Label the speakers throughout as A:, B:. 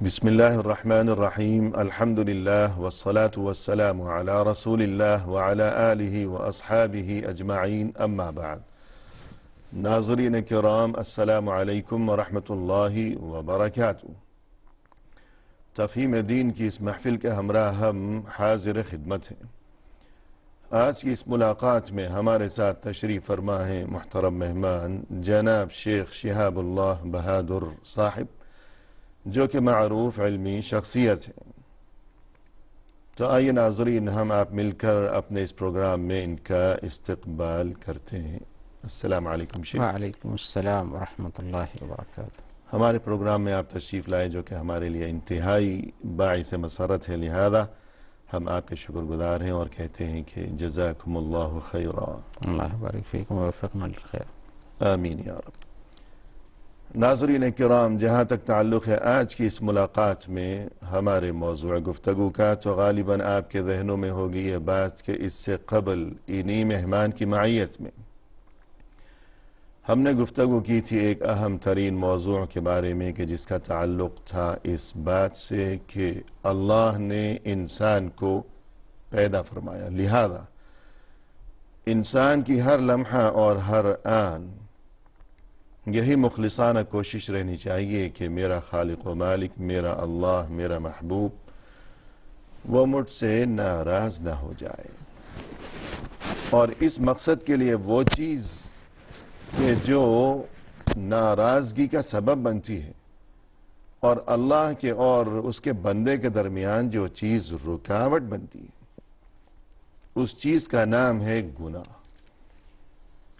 A: بسم الله الرحمن الرحيم الحمد لله والصلاة والسلام على رسول الله وعلى آله وأصحابه أجمعين أما بعد ناظرین کرام السلام علیکم ورحمۃ اللہ وبرکاتہ۔ تفہیم دین کی اس محفل کے ہمراہ ہم حاضر خدمت ہیں۔ آج کی اس ملاقات میں ہمارے ساتھ تشریف فرما ہیں محترم مہمان جناب شیخ شہاب اللہ بہادر صاحب، جو کہ معروف علمی شخصیت ہیں۔ تو آئیے ناظرین، ہم آپ مل کر اپنے اس پروگرام میں ان کا استقبال کرتے ہیں۔ السلام علیکم شیخ۔
B: وعلیکم السلام ورحمۃ اللہ وبرکاتہ۔
A: ہمارے پروگرام میں آپ تشریف لائے، جو کہ ہمارے لیے انتہائی باعث مسرت ہے، لہذا ہم آپ کے شکر گزار ہیں اور کہتے ہیں کہ جزاکم اللہ خیرا۔
B: اللہ بارک فیکم ووفقنا للخیر۔
A: آمین یا رب۔ ناظرین کرام، جہاں تک تعلق ہے آج کی اس ملاقات میں ہمارے موضوع گفتگو کا، تو غالباً آپ کے ذہنوں میں ہوگی یہ بات کہ اس سے قبل انہی مہمان کی معیت میں ہم نے گفتگو کی تھی ایک اہم ترین موضوع کے بارے میں، کہ جس کا تعلق تھا اس بات سے کہ اللہ نے انسان کو پیدا فرمایا، لہذا انسان کی ہر لمحہ اور ہر آن یہی مخلصانہ کوشش رہنی چاہیے کہ میرا خالق و مالک، میرا اللہ، میرا محبوب، وہ مجھ سے ناراض نہ ہو جائے، اور اس مقصد کے لیے وہ چیز کہ جو ناراضگی کا سبب بنتی ہے اور اللہ کے اور اس کے بندے کے درمیان جو چیز رکاوٹ بنتی ہے، اس چیز کا نام ہے گناہ۔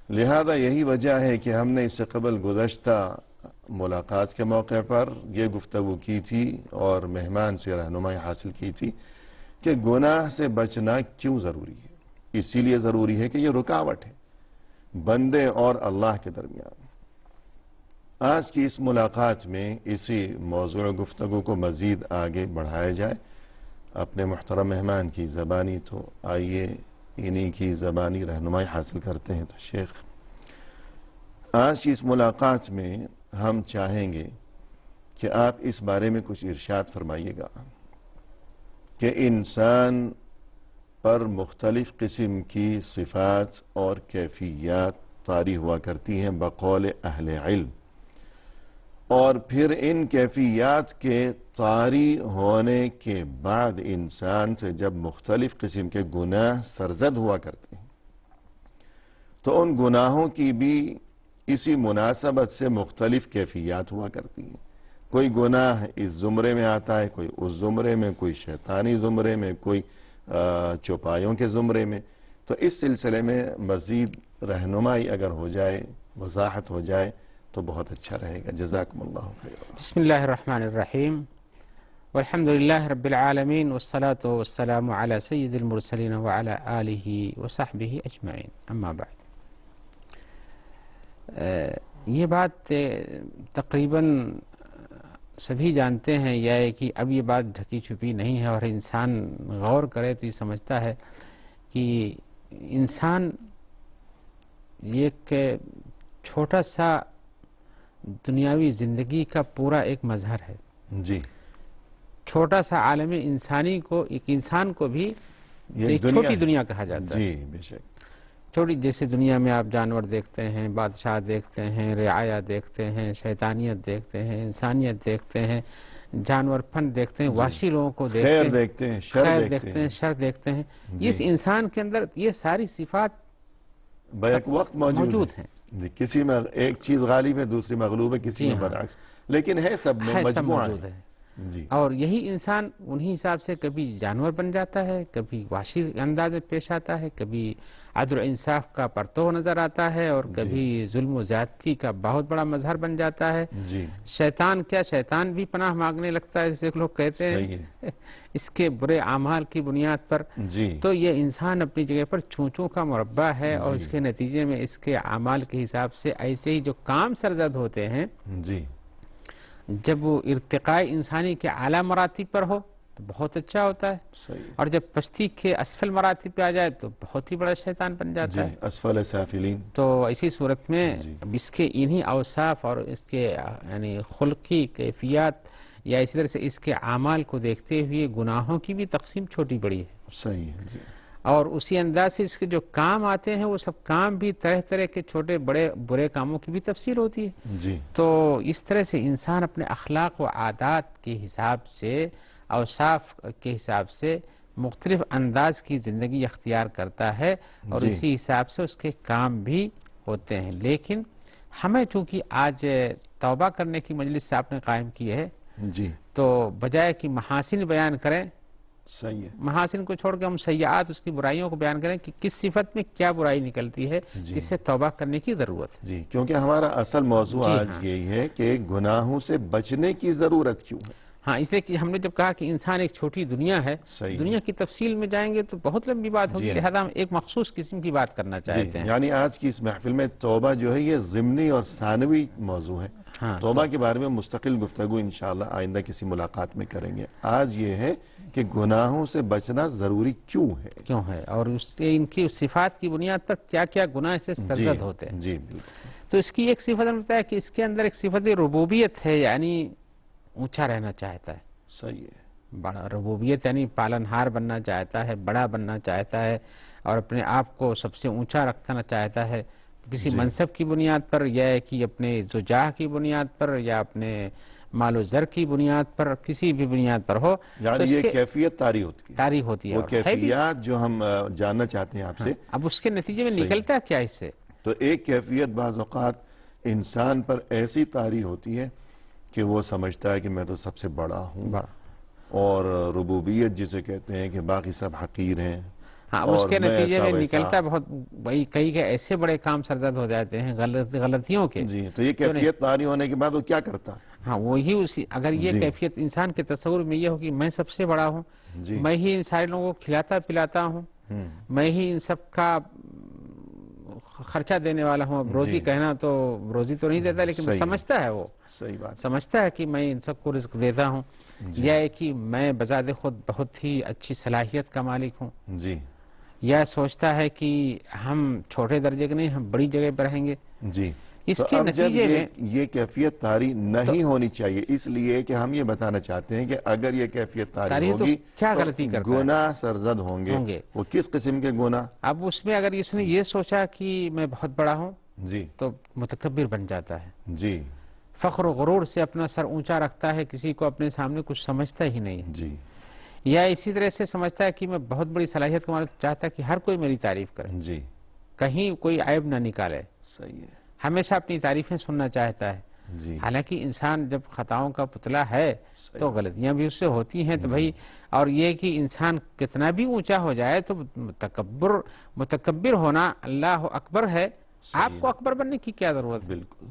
A: لہذا یہی وجہ ہے کہ ہم نے اس سے قبل گزشتہ ملاقات کے موقع پر یہ گفتگو کی تھی اور مہمان سے رہنمائی حاصل کی تھی کہ گناہ سے بچنا کیوں ضروری ہے۔ اسی لیے ضروری ہے کہ یہ رکاوٹ ہے بندے اور اللہ کے درمیان۔ آج کی اس ملاقات میں اسی موضوع گفتگو کو مزید آگے بڑھایا جائے اپنے محترم مہمان کی زبانی، تو آئیے انہی کی زبانی رہنمائی حاصل کرتے ہیں۔ تو شیخ، آج کی اس ملاقات میں ہم چاہیں گے کہ آپ اس بارے میں کچھ ارشاد فرمائیے گا کہ انسان پر مختلف قسم کی صفات اور کیفیات طاری ہوا کرتی ہیں بقول اہل علم، اور پھر ان کیفیات کے طاری ہونے کے بعد انسان سے جب مختلف قسم کے گناہ سرزد ہوا کرتے ہیں تو ان گناہوں کی بھی اسی مناسبت سے مختلف کیفیات ہوا کرتی ہیں۔ کوئی گناہ اس زمرے میں آتا ہے، کوئی اس زمرے میں، کوئی شیطانی زمرے میں، کوئی چوپایوں کے زمرے میں۔ تو اس سلسلے میں مزید رہنمائی اگر ہو جائے، وضاحت ہو جائے تو بہت اچھا رہے گا۔ جزاکم اللہ خیر۔
B: بسم اللہ الرحمن الرحیم، والحمد للہ رب العالمین، والصلاة والسلام علی سید المرسلین وعلی آلہ وصحبہ اجمعین، اما بعد۔ یہ بات تقریباً سبھی جانتے ہیں، یا ہے کہ اب یہ بات ڈھکی چھپی نہیں ہے، اور انسان غور کرے تو یہ سمجھتا ہے کہ انسان ایک چھوٹا سا دنیاوی زندگی کا پورا ایک مظہر ہے۔
A: جی،
B: چھوٹا سا عالم انسانی کو، ایک انسان کو بھی ایک چھوٹی دنیا کہا جاتا ہے۔
A: جی بے شک۔
B: چھوٹی، جیسے دنیا میں آپ جانور دیکھتے ہیں، بادشاہ دیکھتے ہیں، رعایا دیکھتے ہیں، شیطانیت دیکھتے ہیں، انسانیت دیکھتے ہیں، جانور پن دیکھتے ہیں، وحشی لوگوں کو دیکھتے ہیں،
A: خیر دیکھتے ہیں، شر دیکھتے ہیں،
B: شر دیکھتے ہیں۔ اس انسان کے اندر یہ ساری صفات
A: بیک وقت موجود
B: ہیں۔
A: کسی میں ایک چیز غالب ہے، دوسری مغلوب ہے، کسی میں برعکس، لیکن ہے سب میں مجموعہ
B: موجود ہے۔
A: جی،
B: اور یہی انسان انہی حساب سے کبھی جانور بن جاتا ہے، کبھی وحشی انداز میں پیش آتا ہے، کبھی عدل و انصاف کا پرتو نظر آتا ہے، اور کبھی ظلم و زیادتی کا بہت بڑا مظہر بن جاتا ہے۔
A: جی،
B: شیطان کیا، شیطان بھی پناہ مانگنے لگتا ہے، جیسے لوگ کہتے ہیں اس کے برے اعمال کی بنیاد پر۔
A: جی،
B: تو یہ انسان اپنی جگہ پر چونچوں کا مربع ہے، اور اس کے نتیجے میں اس کے اعمال کے حساب سے ایسے ہی جو کام سرزد ہوتے ہیں،
A: جی،
B: جب وہ ارتقاء انسانی کے اعلیٰ مراتب پر ہو تو بہت اچھا ہوتا ہے،
A: صحیح،
B: اور جب پستی کے اسفل مراتب پہ آ جائے تو بہت ہی بڑا شیطان بن جاتا ہے۔
A: اسفل سافلین۔
B: تو اسی صورت میں اب اس کے انہی اوصاف اور اس کے یعنی خلقی کیفیات یا اسی طرح سے اس کے اعمال کو دیکھتے ہوئے گناہوں کی بھی تقسیم چھوٹی بڑی ہے،
A: صحیح ہے جی،
B: اور اسی انداز سے اس کے جو کام آتے ہیں وہ سب کام بھی طرح طرح کے چھوٹے بڑے برے کاموں کی بھی تفسیر ہوتی ہے۔
A: جی
B: تو اس طرح سے انسان اپنے اخلاق و عادات کے حساب سے، اوصاف کے حساب سے مختلف انداز کی زندگی اختیار کرتا ہے، اور
A: جی
B: اسی حساب سے اس کے کام بھی ہوتے ہیں۔ لیکن ہمیں چونکہ آج توبہ کرنے کی مجلس آپ نے قائم کی ہے،
A: جی
B: تو بجائے کہ محاسن بیان کریں،
A: صحیح ہے
B: محاسن کو چھوڑ کے ہم سیئات، اس کی برائیوں کو بیان کریں کہ کس صفت میں کیا برائی نکلتی ہے
A: جی
B: جس سے توبہ کرنے کی ضرورت ہے۔
A: جی، کیونکہ ہمارا اصل موضوع
B: جی
A: آج
B: ہاں،
A: یہی ہے کہ گناہوں سے بچنے کی ضرورت کیوں ہے۔
B: ہاں، اس لیے کہ ہم نے جب کہا کہ انسان ایک چھوٹی دنیا ہے،
A: صحیح
B: دنیا کی تفصیل میں جائیں گے تو بہت لمبی بات ہوگی،
A: جی ہاں،
B: لہذا ہم ایک مخصوص قسم کی بات کرنا
A: جی،
B: چاہتے ہیں۔
A: یعنی آج کی اس محفل میں توبہ جو ہے یہ ضمنی اور ثانوی موضوع ہے۔
B: ہاں،
A: توبہ کے بارے میں مستقل گفتگو انشاءاللہ آئندہ کسی ملاقات میں کریں گے۔ آج یہ ہے کہ گناہوں سے بچنا ضروری کیوں ہے۔
B: کیوں ہے، اور ان کی صفات کی بنیاد پر کیا کیا گناہ سے
A: جی
B: سرزد ہوتے ہیں۔
A: جی بالکل
B: تو اس کی ایک صفت ہم بتایا کہ اس کے اندر ایک صفت ربوبیت ہے، یعنی اونچا رہنا چاہتا ہے،
A: صحیح ہے
B: بڑا ربوبیت یعنی پالنہار بننا چاہتا ہے، بڑا بننا چاہتا ہے، اور اپنے آپ کو سب سے اونچا رکھنا چاہتا ہے، کسی
A: جی
B: منصب کی بنیاد پر، یا کہ اپنے زجاہ کی بنیاد پر، یا اپنے مال و زر کی بنیاد پر، کسی بھی بنیاد پر ہو، تو
A: یعنی
B: اس
A: یہ
B: کے
A: کیفیت طاری ہوتی ہے،
B: تاریخ ہوتی ہے،
A: وہ
B: اور ہے بھی۔
A: کیفیات جو ہم جاننا چاہتے ہیں آپ سے۔
B: اب اس کے نتیجے میں
A: صحیح۔
B: نکلتا کیا اس سے؟
A: تو ایک کیفیت بعض اوقات انسان پر ایسی طاری ہوتی ہے کہ وہ سمجھتا ہے کہ میں تو سب سے بڑا ہوں،
B: بڑا،
A: اور ربوبیت جسے کہتے ہیں کہ باقی سب حقیر ہیں،
B: ہاں، اب اس
A: اور
B: کے
A: میں
B: نتیجے
A: ایسا
B: میں
A: ویسا۔
B: نکلتا بہت بھائی کئی کے ایسے بڑے کام سرزد ہو جاتے ہیں غلطیوں کے۔
A: جی، تو یہ کیفیت طاری ہونے کے بعد وہ کیا کرتا ہے؟
B: ہاں، وہی اسی، اگر یہ
A: جی
B: کیفیت انسان کے تصور میں یہ ہو کہ میں سب سے بڑا ہوں،
A: جی
B: میں ہی ان سارے لوگوں کو کھلاتا پلاتا ہوں، میں ہی ان سب کا خرچہ دینے والا ہوں، اب روزی
A: جی
B: کہنا تو روزی تو نہیں دیتا، لیکن
A: صحیح ہے،
B: سمجھتا ہے، وہ
A: صحیح بات
B: سمجھتا ہے کہ میں ان سب کو رزق دیتا ہوں،
A: جی
B: یا کہ میں بذات خود بہت ہی اچھی صلاحیت کا مالک ہوں،
A: جی
B: یا سوچتا ہے کہ ہم چھوٹے درجے کے نہیں، ہم بڑی جگہ پر رہیں گے۔
A: جی۔
B: اس
A: تو
B: کے
A: اب جب
B: نتیجے میں
A: یہ کیفیت طاری نہیں ہونی چاہیے، اس لیے کہ ہم یہ بتانا چاہتے ہیں کہ اگر یہ کیفیت طاری
B: طاری تو
A: ہوگی
B: کیا
A: تو
B: غلطی کرتا ہے؟
A: گناہ سرزد ہوں گے۔ وہ کس قسم کے گناہ؟
B: اب اس میں اگر اس نے یہ سوچا کہ میں بہت بڑا ہوں
A: جی
B: تو متکبر بن جاتا ہے،
A: جی
B: فخر و غرور سے اپنا سر اونچا رکھتا ہے، کسی کو اپنے سامنے کچھ سمجھتا ہی نہیں ہے،
A: جی
B: یا اسی طرح سے سمجھتا ہے کہ میں بہت بڑی صلاحیت کا مالک، چاہتا ہے کہ ہر کوئی میری تعریف کرے،
A: جی
B: کہیں کوئی عیب نہ نکالے،
A: صحیح ہے
B: ہمیشہ اپنی تعریفیں سننا چاہتا ہے۔
A: جی
B: حالانکہ انسان جب خطاؤں کا پتلا ہے تو
A: صحیح
B: غلطیاں بھی اس سے ہوتی ہیں، تو بھائی، اور یہ کہ انسان کتنا بھی اونچا ہو جائے تو متکبر ہونا اللہ اکبر ہے، آپ
A: صحیح
B: کو اکبر بننے کی کیا ضرورت ہے؟
A: بالکل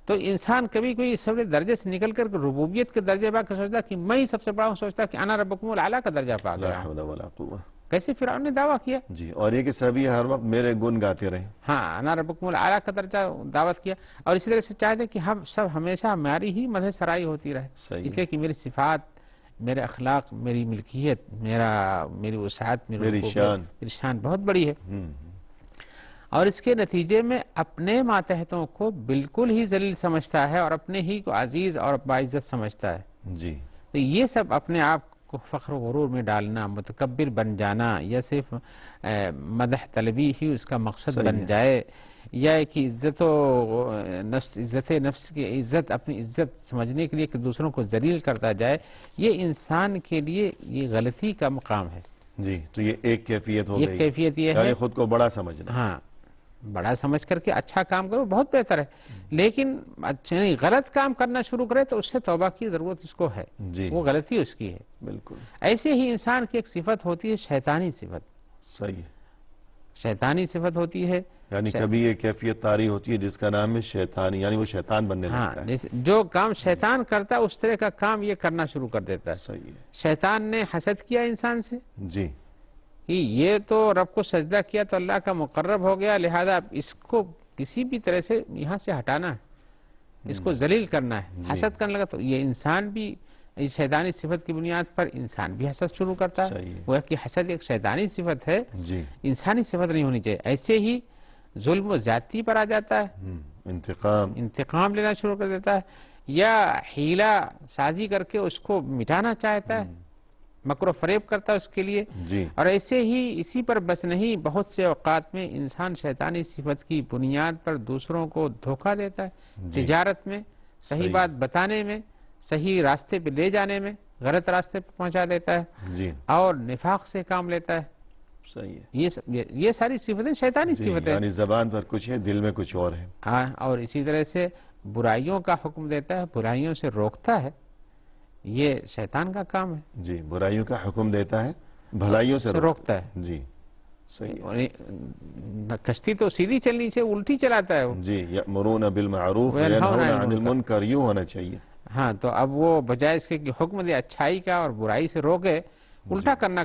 B: تو انسان کبھی کوئی سب درجے سے نکل کر ربوبیت کے درجے پا کے سوچتا کہ میں ہی سب سے بڑا ہوں، سوچتا کہ انا ربکم الاعلی کا درجہ پا
A: لا
B: گیا ہوں،
A: حول ولا قوة۔
B: کیسے فرعون نے دعویٰ کیا؟
A: جی، اور یہ کہ سبھی ہر وقت میرے گن گاتے رہیں۔
B: ہاں، انا ربکم الاعلی کا درجہ دعوت کیا، اور اسی طرح سے چاہتے کہ ہم سب ہمیشہ ہماری ہی مدح سرائی ہوتی رہے،
A: صحیح
B: اس لیے کہ میری صفات، میرے اخلاق، میری ملکیت، میری وسعت،
A: میری
B: ربوبیت،
A: شان۔
B: میری شان بہت بڑی ہے، اور اس کے نتیجے میں اپنے ماتحتوں کو بالکل ہی ذلیل سمجھتا ہے، اور اپنے ہی کو عزیز اور باعزت سمجھتا ہے۔
A: جی
B: تو یہ سب اپنے آپ کو فخر و غرور میں ڈالنا، متکبر بن جانا، یا صرف مدح طلبی ہی اس کا مقصد
A: صحیح
B: بن
A: ہے۔
B: جائے، یا کہ عزت نفس کی عزت، اپنی عزت سمجھنے کے لیے کہ دوسروں کو ذلیل کرتا جائے، یہ انسان کے لیے یہ غلطی کا مقام ہے۔
A: جی، تو یہ ایک کیفیت ہو
B: ایک
A: گئی،
B: کیفیت یہ
A: یعنی
B: ہے،
A: خود کو بڑا سمجھنا۔
B: ہاں، بڑا سمجھ کر کے اچھا کام کرو بہت بہتر ہے، لیکن اچھا نہیں، غلط کام کرنا شروع کرے تو اس سے توبہ کی ضرورت اس کو ہے،
A: جی
B: وہ غلطی اس کی ہے۔
A: بالکل
B: ایسے ہی انسان کی ایک صفت ہوتی ہے شیطانی صفت،
A: صحیح ہے،
B: شیطانی صفت ہوتی ہے،
A: یعنی کبھی یہ کیفیت طاری ہوتی ہے جس کا نام ہے شیطانی، یعنی وہ شیطان بننے
B: ہاں،
A: لگتا ہے۔
B: جیسے جو کام شیطان کرتا ہے اس طرح کا کام یہ کرنا شروع کر دیتا ہے۔
A: صحیح ہے
B: شیطان نے حسد کیا انسان سے
A: جی
B: کہ یہ تو رب کو سجدہ کیا تو اللہ کا مقرب ہو گیا، لہذا اس کو کسی بھی طرح سے یہاں سے ہٹانا ہے، اس کو ذلیل کرنا ہے، حسد کرنے لگا، تو یہ انسان بھی اس شیطانی صفت کی بنیاد پر انسان بھی حسد شروع کرتا ہے،
A: صحیح ہے
B: وہ ہے کہ حسد ایک شیطانی صفت ہے،
A: جی
B: انسانی صفت نہیں ہونی چاہیے۔ ایسے ہی ظلم و زیادتی پر آ جاتا ہے،
A: انتقام۔
B: انتقام لینا شروع کر دیتا ہے، یا حیلہ سازی کر کے اس کو مٹانا چاہتا ہے، مکر و فریب کرتا ہے اس کے لیے.
A: جی
B: اور ایسے ہی اسی پر بس نہیں، بہت سے اوقات میں انسان شیطانی صفت کی بنیاد پر دوسروں کو دھوکہ دیتا ہے،
A: جی
B: تجارت میں، صحیح بات بتانے میں، صحیح راستے پہ لے جانے میں غلط راستے پہ پہنچا دیتا ہے،
A: جی
B: اور نفاق سے کام لیتا ہے.
A: صحیح ہے.
B: یہ ساری صفتیں شیطانی
A: جی
B: صفتیں.
A: یعنی زبان پر کچھ ہے، دل میں کچھ اور ہے.
B: ہاں، اور اسی طرح سے برائیوں کا حکم دیتا ہے، برائیوں سے روکتا ہے، یہ شیطان کا کام ہے.
A: جی برائیوں کا حکم دیتا ہے، بھلائیوں سے
B: روکتا ہے.
A: جی صحیح ہے.
B: اور کشتی تو سیدھی چلنی چاہیے، الٹی چلاتا ہے وہ.
A: جی یأمرون بالمعروف وینہون عن المنکر، یوں ہونا چاہیے.
B: ہاں، تو اب وہ بجائے اس کے کہ حکم دے اچھائی کا اور برائی سے روکے، الٹا کرنا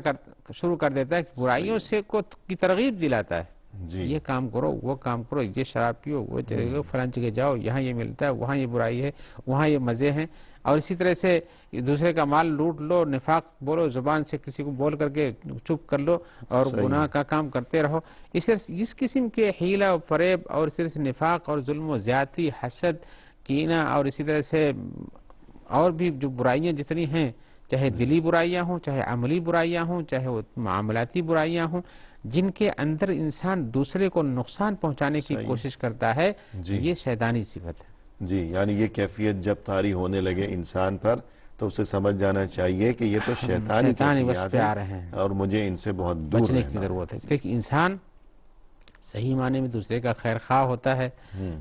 B: شروع کر دیتا ہے کہ برائیوں سے کی ترغیب دلاتا ہے.
A: جی
B: یہ کام کرو، وہ کام کرو، یہ شراب پیو، وہ چلے گا فلاں جگہ جاؤ، یہاں یہ ملتا ہے، وہاں یہ برائی ہے، وہاں یہ مزے ہیں. اور اسی طرح سے دوسرے کا مال لوٹ لو، نفاق بولو، زبان سے کسی کو بول کر کے چپ کر لو اور گناہ کا کام کرتے رہو. اس قسم کے حیلہ و فریب اور اس طرح سے نفاق اور ظلم و زیادتی، حسد، کینہ، اور اسی طرح سے اور بھی جو برائیاں جتنی ہیں، چاہے دلی برائیاں ہوں، چاہے عملی برائیاں ہوں، چاہے وہ معاملاتی برائیاں ہوں، جن کے اندر انسان دوسرے کو نقصان پہنچانے کی کوشش کرتا ہے، یہ شیطانی صفت ہے.
A: جی یعنی یہ کیفیت جب طاری ہونے لگے انسان پر تو اسے سمجھ جانا چاہیے کہ یہ تو شیطانی کیفیات ہیں اور مجھے ان سے بہت دور
B: بچنے کی
A: رہنا
B: ضرورت ہے. اس لیے کہ انسان صحیح معنی میں دوسرے کا خیر خواہ ہوتا ہے.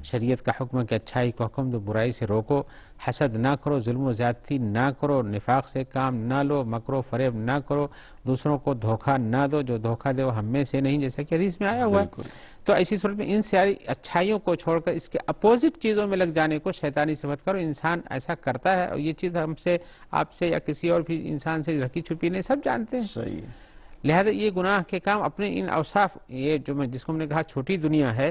B: شریعت کا حکم ہے کہ اچھائی کو حکم دو، برائی سے روکو، حسد نہ کرو، ظلم و زیادتی نہ کرو، نفاق سے کام نہ لو، مکر و فریب نہ کرو، دوسروں کو دھوکہ نہ دو، جو دھوکہ دے وہ ہم میں سے نہیں، جیسا کہ حدیث میں آیا ہوا ہے. تو ایسی صورت میں ان ساری اچھائیوں کو چھوڑ کر اس کے اپوزٹ چیزوں میں لگ جانے کو شیطانی صفت کرو. انسان ایسا کرتا ہے، اور یہ چیز ہم سے، آپ سے، یا کسی اور بھی انسان سے رکھی چھپی نہیں، سب جانتے ہیں.
A: صحیح ہے.
B: لہذا یہ گناہ کے کام اپنے ان اوصاف، یہ جو جس کو ہم نے کہا چھوٹی دنیا ہے،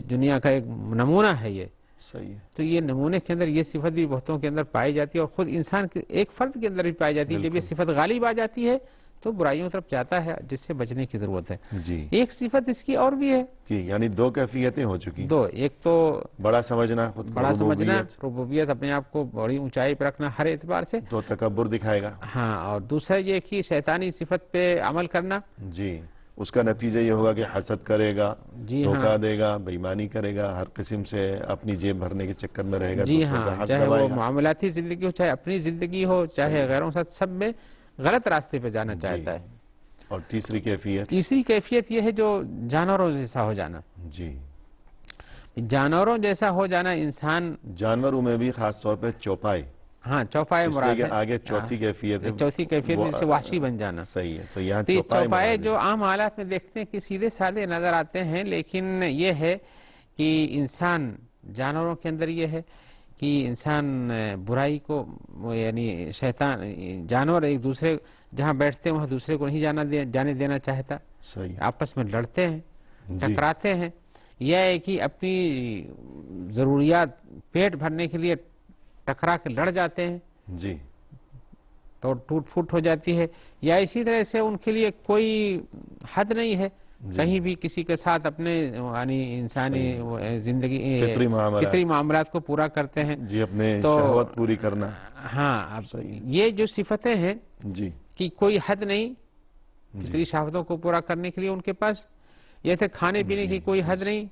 B: دنیا کا ایک نمونہ ہے یہ.
A: صحیح ہے.
B: تو یہ نمونے کے اندر یہ صفت بھی بہتوں کے اندر پائی جاتی ہے، اور خود انسان کے ایک فرد کے اندر بھی پائی جاتی ہے. جب یہ صفت غالب آ جاتی ہے تو برائیوں طرف جاتا ہے، جس سے بچنے کی ضرورت ہے.
A: جی
B: ایک صفت اس کی اور بھی ہے،
A: یعنی دو کیفیتیں ہو چکی.
B: دو، ایک تو
A: بڑا سمجھنا، خود کو
B: بڑا سمجھنا، ربوبیت، اپنے آپ کو بڑی اونچائی پہ رکھنا ہر اعتبار سے،
A: تو تکبر دکھائے گا.
B: ہاں، اور دوسرا یہ کہ شیطانی صفت پہ عمل کرنا.
A: جی اس کا نتیجہ یہ ہوگا کہ حسد کرے گا، دھوکہ دے گا، بے ایمانی کرے گا، ہر قسم سے اپنی جیب بھرنے کے چکر میں رہے گا، دوسروں کا حق
B: چاہے
A: دبائے
B: وہ
A: گا.
B: معاملاتی زندگی ہو، چاہے اپنی زندگی ہو، چاہے غیروں کے ساتھ، سب میں غلط راستے پہ جانا چاہتا ہے.
A: اور تیسری
B: کیفیت یہ ہے جو جانوروں جیسا ہو جانا.
A: جی
B: جانوروں جیسا ہو جانا، انسان
A: جانوروں میں بھی خاص طور پہ چوپائے.
B: ہاں، چوپائے مراد ہے.
A: آگے چوتھی کیفیت ہے،
B: چوتھی کیفیت جس سے وحشی بن جانا.
A: صحیح ہے. تو یہاں
B: چوپائے جو عام حالات میں دیکھتے ہیں کہ سیدھے سادے نظر آتے ہیں، لیکن یہ ہے کہ انسان، جانوروں کے اندر یہ ہے کہ انسان برائی کو، یعنی شیطان، جانور ایک دوسرے جہاں بیٹھتے ہیں وہاں دوسرے کو نہیں جانے دینا چاہتا.
A: صحیح.
B: آپس میں لڑتے ہیں، ٹکراتے ہیں، یا ہے کہ اپنی ضروریات پیٹ بھرنے کے لیے ٹکرا کے لڑ جاتے ہیں.
A: جی
B: تو ٹوٹ پھوٹ ہو جاتی ہے. یا اسی طرح سے ان کے لیے کوئی حد نہیں ہے، کہیں بھی کسی کے ساتھ اپنے یعنی انسانی زندگی فطری معاملات کو پورا کرتے ہیں.
A: جی اپنے شہوت پوری کرنا.
B: ہاں، یہ جو صفتیں ہیں
A: جی
B: کہ کوئی حد نہیں فطری شہوتوں کو پورا کرنے کے لیے ان کے پاس، یہ تھے کھانے پینے کی کوئی حد نہیں.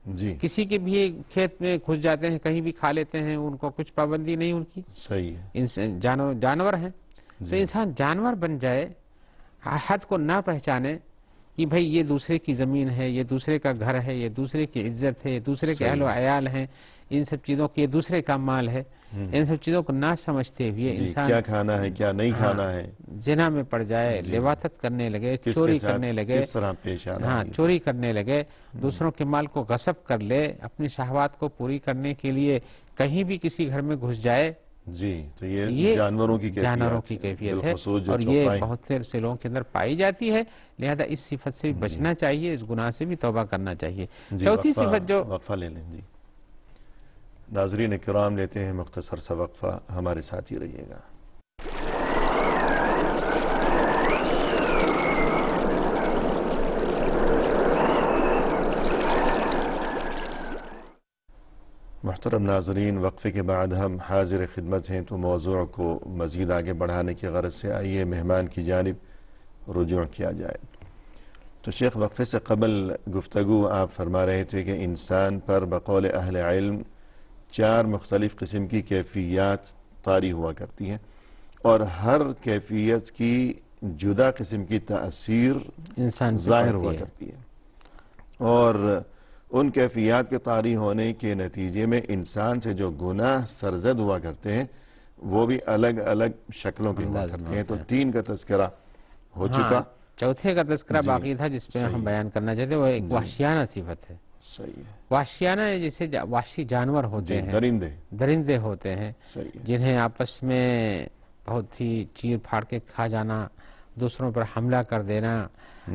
A: جی
B: کسی کے بھی کھیت میں گھس جاتے ہیں، کہیں بھی کھا لیتے ہیں، ان کو کچھ پابندی نہیں ان کی.
A: صحیح ہے.
B: جانور ہیں. تو انسان جانور بن جائے، حد کو نہ پہچانے کہ بھئی یہ دوسرے کی زمین ہے، یہ دوسرے کا گھر ہے، یہ دوسرے کی عزت ہے، یہ دوسرے کے اہل و عیال ہیں، ان سب چیزوں کی، یہ دوسرے کا مال ہے. ان سب چیزوں کو نہ سمجھتے ہوئے انسان
A: کیا کھانا ہے، کیا نہیں کھانا ہے،
B: زنا میں پڑ جائے، لواطت کرنے لگے، چوری کرنے لگے،
A: کس طرح پیش آنا.
B: ہاں، چوری کرنے لگے، دوسروں کے مال کو غصب کر لے، اپنی شہوات کو پوری کرنے کے لیے کہیں بھی کسی گھر میں گھس جائے.
A: جی تو یہ جانوروں کی
B: کیفیت ہے، اور یہ بہت سے لوگوں کے اندر پائی جاتی ہے. لہذا اس صفت سے بھی بچنا چاہیے، اس گناہ سے بھی توبہ کرنا چاہیے. چوتھی صفت جو
A: وقفہ لے لیں. جی ناظرین کرام، لیتے ہیں مختصر سا وقفہ، ہمارے ساتھ ہی رہیے گا. محترم ناظرین، وقفے کے بعد ہم حاضر خدمت ہیں، تو موضوع کو مزید آگے بڑھانے کی غرض سے آئیے مہمان کی جانب رجوع کیا جائے۔ تو شیخ، وقفے سے قبل گفتگو آپ فرما رہے تھے کہ انسان پر بقول اہل علم 4 مختلف قسم کی کیفیات طاری ہوا کرتی ہیں، اور ہر کیفیت کی جدا قسم کی تأثیر
B: انسان
A: ظاہر ہوا کرتی ہے، اور ان کیفیات کے طاری ہونے کے نتیجے میں انسان سے جو گناہ سرزد ہوا کرتے ہیں وہ بھی الگ الگ شکلوں کے ہوا کرتے ہیں۔ تو 3 کا تذکرہ ہو چکا،
B: چوتھے کا تذکرہ باقی تھا جس پہ ہم بیان کرنا چاہتے ہیں، وہ ایک وحشیانہ صفت ہے۔
A: صحیح ہے،
B: وحشیانہ جیسے وحشی جانور ہوتے ہیں، درندے ہوتے ہیں،
A: صحیح ہے،
B: جنہیں آپس میں بہت ہی چیر پھاڑ کے کھا جانا، دوسروں پر حملہ کر دینا،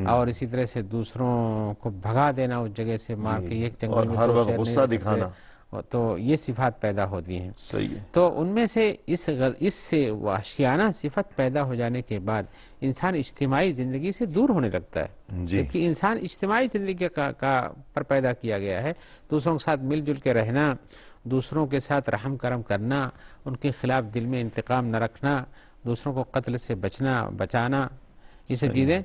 B: اور اسی طرح سے دوسروں کو بھگا دینا اس جگہ سے، مار کے ایک جنگل میں
A: ہر
B: دو
A: وقت
B: شیر نہیں
A: غصہ
B: رہ سکتے،
A: دکھانا،
B: تو یہ صفات پیدا ہوتی ہیں۔
A: صحیح ہے،
B: تو ان میں سے اس سے وحشیانہ صفت پیدا ہو جانے کے بعد انسان اجتماعی زندگی سے دور ہونے لگتا ہے،
A: جی،
B: جبکہ انسان اجتماعی زندگی پر پیدا کیا گیا ہے۔ دوسروں کے ساتھ مل جل کے رہنا، دوسروں کے ساتھ رحم کرم کرنا، ان کے خلاف دل میں انتقام نہ رکھنا، دوسروں کو قتل سے بچانا، یہ سب چیزیں۔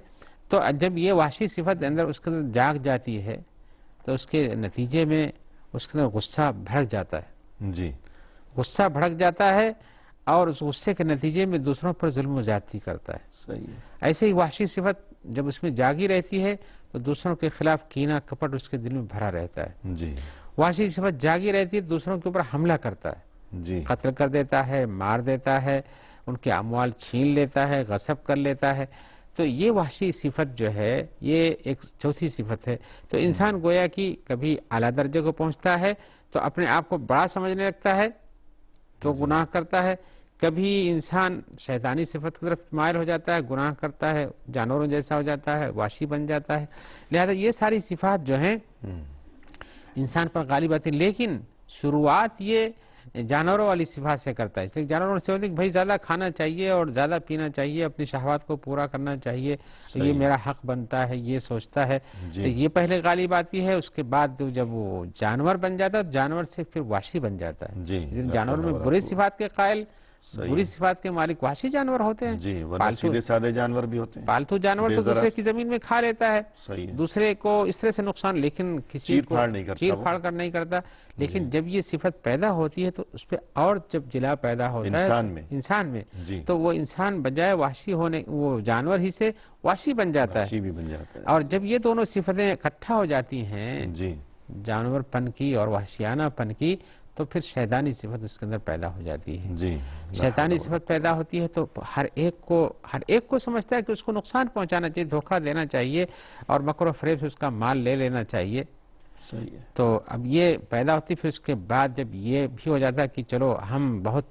B: تو جب یہ وحشی صفت اندر اس کے اندر جاگ جاتی ہے تو اس کے نتیجے میں اس کے اندر غصہ بھڑک جاتا ہے،
A: جی،
B: غصہ بھڑک جاتا ہے، اور اس غصے کے نتیجے میں دوسروں پر ظلم و زیادتی کرتا ہے۔
A: صحیح ہے،
B: ایسے ہی وحشی صفت جب اس میں جاگی رہتی ہے تو دوسروں کے خلاف کینہ کپٹ اس کے دل میں بھرا رہتا ہے۔
A: جی،
B: وحشی صفت جاگی رہتی ہے، دوسروں کے اوپر حملہ کرتا ہے،
A: جی،
B: قتل کر دیتا ہے، مار دیتا ہے، ان کے اموال چھین لیتا ہے، غصب کر لیتا ہے۔ تو یہ وحشی صفت جو ہے یہ ایک چوتھی صفت ہے۔ تو انسان گویا کہ کبھی اعلیٰ درجے کو پہنچتا ہے تو اپنے آپ کو بڑا سمجھنے لگتا ہے تو گناہ کرتا ہے، کبھی انسان شیطانی صفت کی طرف مائل ہو جاتا ہے، گناہ کرتا ہے، جانوروں جیسا ہو جاتا ہے، وحشی بن جاتا ہے۔ لہذا یہ ساری صفات جو ہیں انسان پر غالب آتی ہیں، لیکن شروعات یہ جانوروں والی صفات سے کرتا ہے۔ اس لیے جانوروں سے ہوتی ہے کہ بھائی زیادہ کھانا چاہیے اور زیادہ پینا چاہیے، اپنی شہوات کو پورا کرنا چاہیے، یہ میرا حق بنتا ہے، یہ سوچتا ہے، تو یہ پہلے غالب آتی ہے۔ اس کے بعد جب وہ جانور بن جاتا ہے تو جانور سے پھر وحشی بن جاتا ہے۔ جانوروں میں برے صفات کے قائل، بری صفات کے مالک وحشی جانور ہوتے ہیں۔
A: جی، ورنہ سیدھے سادے جانور بھی ہوتے ہیں،
B: پالتو جانور تو دوسرے کی زمین میں کھا لیتا ہے،
A: صحیح ہے،
B: دوسرے کو اس طرح سے نقصان، لیکن کسی کو چیر پھاڑ کر نہیں کرتا۔ لیکن جب یہ صفت پیدا ہوتی ہے تو اس پہ اور جب جلا پیدا ہوتا ہے انسان میں، تو وہ انسان بجائے وحشی ہونے، وہ جانور ہی سے وحشی بن جاتا ہے۔ اور جب یہ دونوں صفتیں اکٹھا ہو جاتی ہیں، جانور پن کی اور وحشیانہ پن کی، تو پھر شیطانی صفت اس کے اندر پیدا ہو جاتی ہے۔ شیطانی صفت پیدا ہوتی ہے تو ہر ایک کو سمجھتا ہے کہ اس کو نقصان پہنچانا چاہیے، دھوکہ دینا چاہیے، اور مکر و فریب سے اس کا مال لے لینا چاہیے۔ تو اب یہ پیدا ہوتی، پھر اس کے بعد جب یہ بھی ہو جاتا ہے کہ چلو ہم بہت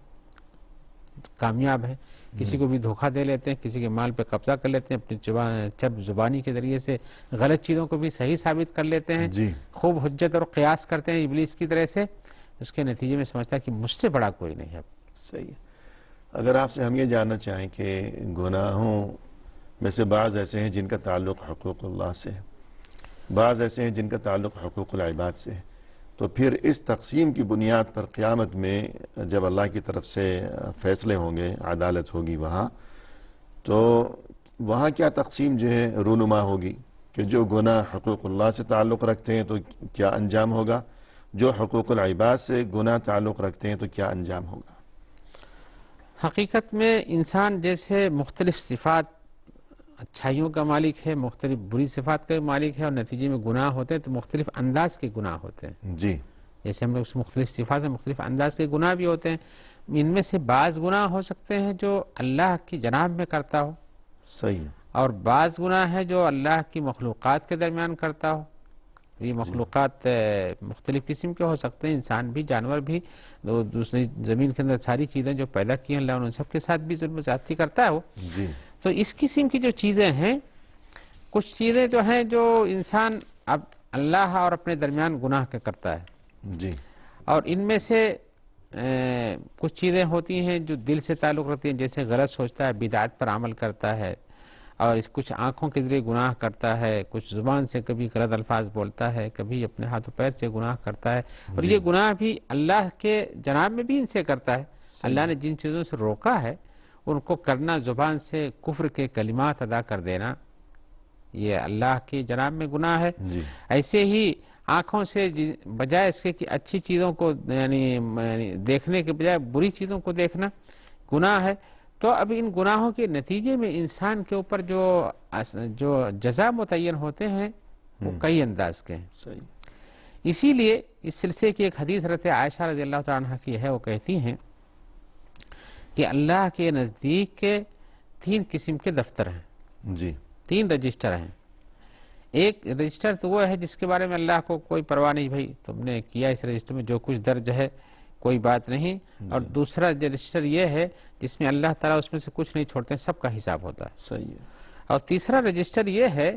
B: کامیاب ہیں، کسی کو بھی دھوکہ دے لیتے ہیں، کسی کے مال پہ قبضہ کر لیتے ہیں، اپنی چرب زبانی کے ذریعے سے غلط چیزوں کو بھی صحیح ثابت کر لیتے ہیں، خوب حجت اور قیاس کرتے ہیں ابلیس کی طرح سے۔ اس کے نتیجے میں سمجھتا ہے کہ مجھ سے بڑا کوئی نہیں ہے۔
A: صحیح ہے۔ اگر آپ سے ہم یہ جاننا چاہیں کہ گناہوں میں سے بعض ایسے ہیں جن کا تعلق حقوق اللہ سے ہے، بعض ایسے ہیں جن کا تعلق حقوق العباد سے ہے، تو پھر اس تقسیم کی بنیاد پر قیامت میں جب اللہ کی طرف سے فیصلے ہوں گے، عدالت ہوگی وہاں، تو وہاں کیا تقسیم جو ہے رونما ہوگی کہ جو گناہ حقوق اللہ سے تعلق رکھتے ہیں تو کیا انجام ہوگا، جو حقوق العباد سے گناہ تعلق رکھتے ہیں تو کیا انجام ہوگا؟
B: حقیقت میں انسان جیسے مختلف صفات اچھائیوں کا مالک ہے، مختلف بری صفات کا مالک ہے، اور نتیجے میں گناہ ہوتے ہیں تو مختلف انداز کے گناہ ہوتے ہیں۔ جیسے ہم لوگ مختلف صفات ہیں، مختلف انداز کے گناہ بھی ہوتے ہیں۔ ان میں سے بعض گناہ ہو سکتے ہیں جو اللہ کی جناب میں کرتا ہو،
A: صحیح، اور
B: بعض گناہ ہے جو اللہ کی مخلوقات کے درمیان کرتا ہو۔ یہ مخلوقات مختلف قسم کے ہو سکتے ہیں، انسان بھی، جانور بھی، دوسری زمین کے اندر ساری چیزیں جو پیدا کی ہیں اللہ ان سب کے ساتھ بھی ظلم و زیادتی کرتا ہے وہ۔ تو اس قسم کی جو چیزیں ہیں، کچھ چیزیں جو ہیں جو انسان اب اللہ اور اپنے درمیان گناہ کا کرتا ہے، اور ان میں سے کچھ چیزیں ہوتی ہیں جو دل سے تعلق رکھتی ہیں، جیسے غلط سوچتا ہے، بدعت پر عمل کرتا ہے، اور اس کچھ آنکھوں کے ذریعے گناہ کرتا ہے، کچھ زبان سے کبھی غلط الفاظ بولتا ہے، کبھی اپنے ہاتھ و پیر سے گناہ کرتا ہے، اور یہ گناہ بھی اللہ کے جناب میں بھی ان سے کرتا ہے۔ اللہ نے جن چیزوں سے روکا ہے ان کو کرنا، زبان سے کفر کے کلمات ادا کر دینا، یہ اللہ کے جناب میں گناہ ہے۔ ایسے ہی آنکھوں سے بجائے اس کے کہ اچھی چیزوں کو یعنی دیکھنے کے بجائے بری چیزوں کو دیکھنا گناہ ہے۔ تو اب ان گناہوں کے نتیجے میں انسان کے اوپر جو جزا متعین ہوتے ہیں وہ کئی انداز کے ہیں۔ اسی لیے اس سلسلے کی ایک حدیث حضرت عائشہ رضی اللہ تعالیٰ عنہ کی ہے، وہ کہتی ہیں کہ اللہ کے نزدیک کے 3 قسم کے دفتر ہیں، 3 رجسٹر ہیں۔ ایک رجسٹر تو وہ ہے جس کے بارے میں اللہ کو کوئی پرواہ نہیں، بھائی تم نے کیا اس رجسٹر میں جو کچھ درج ہے کوئی بات نہیں، اور دوسرا رجسٹر یہ ہے جس میں اللہ تعالیٰ اس میں سے کچھ نہیں چھوڑتے، سب کا حساب ہوتا ہے۔ اور تیسرا رجسٹر یہ ہے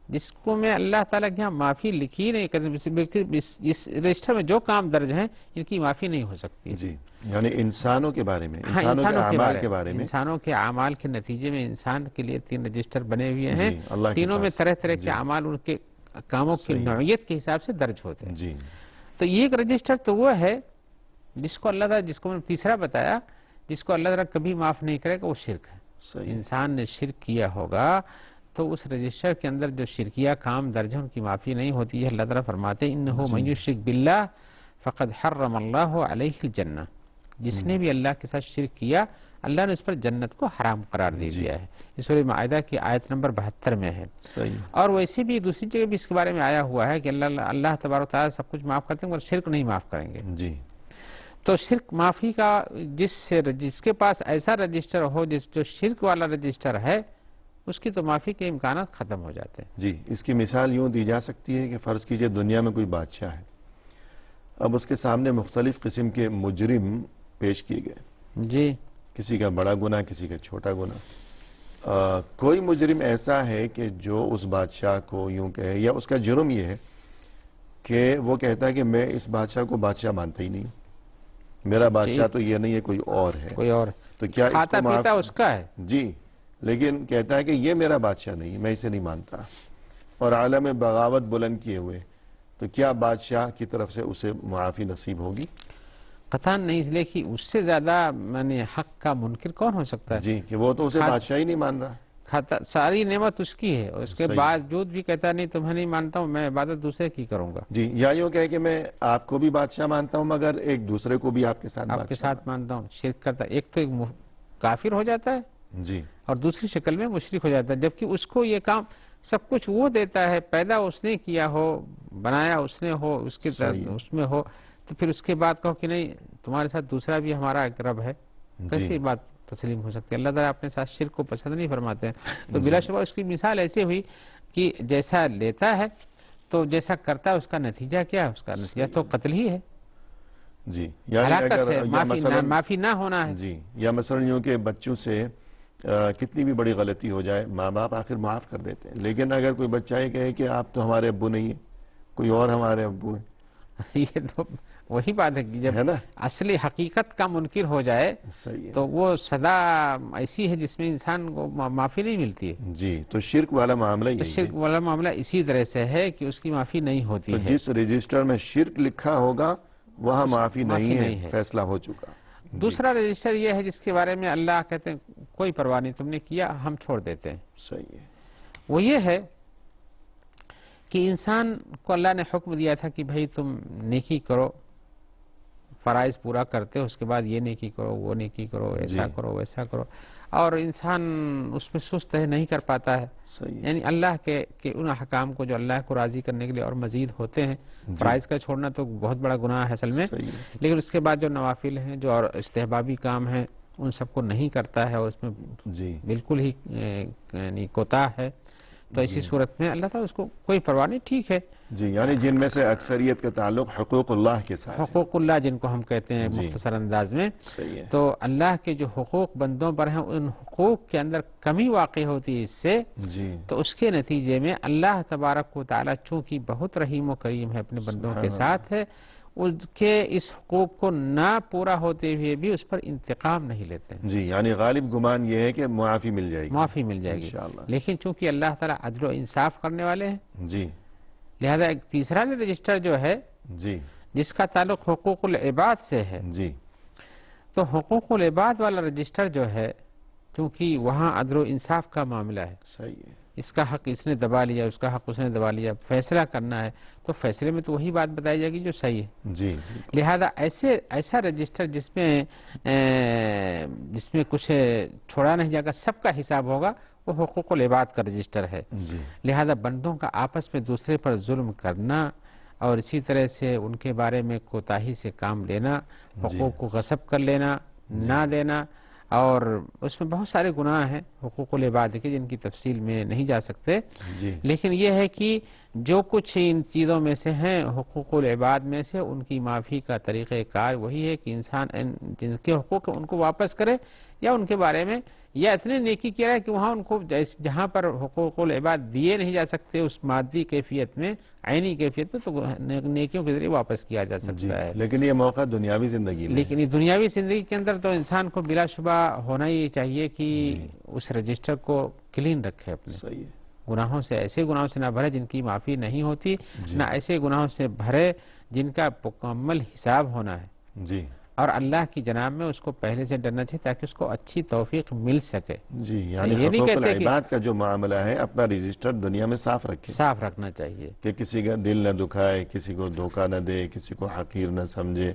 B: جس کو میں اللہ تعالیٰ کے یہاں معافی لکھی نہیں کرتی، بلکہ اس رجسٹر میں جو کام درج ہیں ان کی معافی نہیں ہو سکتی۔
A: یعنی انسانوں کے بارے میں، انسانوں کے اعمال کے بارے میں،
B: انسانوں کے اعمال کے نتیجے میں انسان کے لیے 3 رجسٹر بنے ہوئے ہیں، تینوں میں طرح طرح کے اعمال ان کے کاموں کی نوعیت کے حساب سے درج ہوتے ہیں۔ تو یہ ایک رجسٹر تو وہ ہے جس کو اللہ تعالیٰ، جس کو میں نے تیسرا بتایا، جس کو اللہ تعالیٰ کبھی معاف نہیں کرے گا، وہ شرک ہے۔ انسان نے شرک کیا ہوگا تو اس رجسٹر کے اندر جو شرکیہ کام درج ہیں ان کی معافی نہیں ہوتی ہے۔ اللہ تعالیٰ فرماتے ہیں انہ من یشرک باللہ فقد حرم اللہ علیہ الجنہ، جس نے بھی اللہ کے ساتھ شرک کیا اللہ نے اس پر جنت کو حرام قرار دے دیا ہے۔ یہ سورہ مائدہ کی آیت نمبر 72 میں ہے۔ اور ویسے بھی دوسری جگہ بھی اس کے بارے میں آیا ہوا ہے کہ اللہ تبارک و تعالیٰ سب کچھ معاف کرتے ہیں مگر شرک نہیں معاف کریں گے۔ تو شرک معافی کا جس کے پاس ایسا رجسٹر ہو جو شرک والا رجسٹر ہے اس کی تو معافی کے امکانات ختم ہو جاتے ہیں۔
A: اس کی مثال یوں دی جا سکتی ہے کہ فرض کیجئے دنیا میں کوئی بادشاہ ہے، اب اس کے سامنے مختلف قسم کے مجرم پیش کیے گئے، کسی کا بڑا گناہ، کسی کا چھوٹا گناہ۔ کوئی مجرم ایسا ہے کہ جو اس بادشاہ کو یوں کہے، یا اس کا جرم یہ ہے کہ وہ کہتا ہے کہ میں اس بادشاہ کو بادشاہ مانتا ہی نہیں، میرا بادشاہ تو یہ نہیں ہے، کوئی اور ہے،
B: کوئی اور،
A: تو کیا اس
B: کھاتا
A: کو
B: پیتا اس کا ہے،
A: لیکن کہتا ہے کہ یہ میرا بادشاہ نہیں، میں اسے نہیں مانتا، اور عالم بغاوت بلند کیے ہوئے، تو کیا بادشاہ کی طرف سے اسے معافی نصیب ہوگی؟
B: قطعاً نہیں، اس لیے کہ اس سے زیادہ حق کا منکر کون ہو سکتا ہے؟
A: کہ وہ تو اسے بادشاہ ہی نہیں مان رہا،
B: ساری نعمت اس کی ہے، اور اس کے باوجود بھی کہتا نہیں تمہیں نہیں مانتا ہوں، میں عبادت دوسرے کی کروں گا۔
A: یا یوں کہے کہ میں آپ کو بھی بادشاہ مانتا ہوں مگر ایک دوسرے کو بھی آپ کے ساتھ
B: مانتا ہوں۔ شرک کرتا ہے، ایک تو کافر ہو جاتا ہے اور دوسری شکل میں مشرک ہو جاتا ہے، جبکہ اس کو یہ کام سب کچھ وہ دیتا ہے، پیدا اس نے کیا ہو، بنایا اس نے ہو، اس کے اس میں ہو، تو پھر اس کے بعد کہو کہ نہیں تمہارے ساتھ دوسرا بھی ہمارا ایک رب ہے، کیسی بات تسلیم ہو سکتی ہے؟ اللہ تعالیٰ اپنے ساتھ شرک کو پسند نہیں فرماتے ہیں۔ تو بلا شبہ اس کی مثال ایسے ہوئی کہ جیسا لیتا ہے تو جیسا کرتا ہے اس کا نتیجہ کیا ہے؟ اس کا نتیجہ تو قتل ہی ہے، ہلاکت ہے، معافی نہ ہونا ہے۔
A: یا مثلا یوں کہ بچوں سے کتنی بھی بڑی غلطی ہو جائے ماں باپ آخر معاف کر دیتے ہیں، لیکن اگر کوئی بچہ یہ کہے کہ آپ تو ہمارے ابو نہیں ہیں، کوئی اور ہمارے ابو ہیں،
B: یہ تو وہی بات ہے کہ جب اصلی حقیقت کا منکر ہو جائے تو وہ سزا ایسی ہے جس میں انسان کو معافی نہیں ملتی ہے۔
A: تو شرک والا معاملہ یہی ہے،
B: شرک والا معاملہ اسی طرح سے ہے کہ اس کی معافی نہیں ہوتی ہے۔
A: جس رجسٹر میں شرک لکھا ہوگا وہاں معافی نہیں ہے، فیصلہ ہو چکا۔
B: دوسرا رجسٹر یہ ہے جس کے بارے میں اللہ کہتے ہیں کوئی پرواہ نہیں، تم نے کیا ہم چھوڑ دیتے ہیں۔
A: صحیح ہے۔
B: وہ یہ ہے کہ انسان کو اللہ نے حکم دیا تھا کہ بھئی تم نیکی کرو، فرائض پورا کرتے ہو، اس کے بعد یہ نیکی کرو، وہ نیکی کرو، ایسا کرو، ویسا کرو، اور انسان اس میں سست ہے، نہیں کر پاتا ہے۔ یعنی اللہ کے ان احکام کو جو اللہ کو راضی کرنے کے لیے اور مزید ہوتے ہیں، فرائض کا چھوڑنا تو بہت بڑا گناہ ہے اصل میں، لیکن اس کے بعد جو نوافل ہیں، جو اور استحبابی کام ہیں، ان سب کو نہیں کرتا ہے اور اس میں بالکل ہی یعنی کوتاہ ہے، تو اسی صورت میں اللہ تعالیٰ اس کو کوئی پرواہ نہیں، ٹھیک ہے۔
A: یعنی جن میں سے اکثریت کا تعلق حقوق اللہ کے ساتھ،
B: حقوق اللہ جن کو ہم کہتے ہیں مختصر انداز میں، تو اللہ کے جو حقوق بندوں پر ہیں ان حقوق کے اندر کمی واقع ہوتی ہے اس سے، تو اس کے نتیجے میں اللہ تبارک و تعالیٰ چونکہ بہت رحیم و کریم ہے، اپنے بندوں کے ساتھ ہے، اس کے اس حقوق کو نہ پورا ہوتے ہوئے بھی اس پر انتقام نہیں لیتے ہیں.
A: جی، یعنی غالب گمان یہ ہے کہ معافی مل جائے گی.
B: معافی مل جائے گی.
A: انشاءاللہ.
B: لیکن چونکہ اللہ تعالیٰ عدل و انصاف کرنے والے ہیں،
A: جی
B: لہذا ایک تیسرا رجسٹر جو ہے
A: جی
B: جس کا تعلق حقوق العباد سے ہے،
A: جی
B: تو حقوق العباد والا رجسٹر جو ہے، چونکہ وہاں عدل و انصاف کا معاملہ ہے،
A: صحیح ہے.
B: اس کا حق اس نے دبا لیا، اس کا حق اس نے دبا لیا، فیصلہ کرنا ہے، تو فیصلے میں تو وہی بات بتائی جائے گی جو صحیح ہے.
A: جی
B: لہذا ایسا رجسٹر جس میں کچھ چھوڑا نہیں جائے گا، سب کا حساب ہوگا، وہ حقوق العباد کا رجسٹر ہے.
A: جی
B: لہذا بندوں کا آپس میں دوسرے پر ظلم کرنا اور اسی طرح سے ان کے بارے میں کوتاہی سے کام لینا، حقوق کو غصب کر لینا، نہ دینا، اور اس میں بہت سارے گناہ ہیں حقوق العباد کے جن کی تفصیل میں نہیں جا سکتے.
A: جی
B: لیکن یہ ہے کہ جو کچھ ان چیزوں میں سے ہیں حقوق العباد میں سے، ان کی معافی کا طریقہ کار وہی ہے کہ انسان جن کے حقوق ہیں ان کو واپس کرے، یا ان کے بارے میں یا اتنے نیکی کیا ہے کہ وہاں ان کو جہاں پر حقوق العباد دیے نہیں جا سکتے اس مادی کیفیت میں، عینی کیفیت میں، تو نیکیوں کے ذریعے واپس کیا جا
A: جی.
B: سکتا ہے.
A: لیکن یہ موقع دنیاوی زندگی میں
B: لیکن یہ دنیاوی زندگی کے اندر تو انسان کو بلا شبہ ہونا ہی چاہیے کہ اس رجسٹر کو کلین رکھے اپنے
A: صحیح ہے.
B: گناہوں سے. ایسے گناہوں سے نہ بھرے جن کی معافی نہیں ہوتی، نہ ایسے گناہوں سے بھرے جن کا مکمل حساب ہونا ہے.
A: جی
B: اور اللہ کی جناب میں اس کو پہلے سے ڈرنا چاہیے تاکہ اس کو اچھی توفیق مل سکے.
A: جی، یعنی
B: یہ نہیں
A: حقوق
B: کہتے کہ
A: العباد کا جو معاملہ ہے اپنا رجسٹر دنیا میں صاف رکھے،
B: صاف رکھنا چاہیے
A: کہ کسی کا دل نہ دکھائے، کسی کو دھوکہ نہ دے، کسی کو حقیر نہ سمجھے،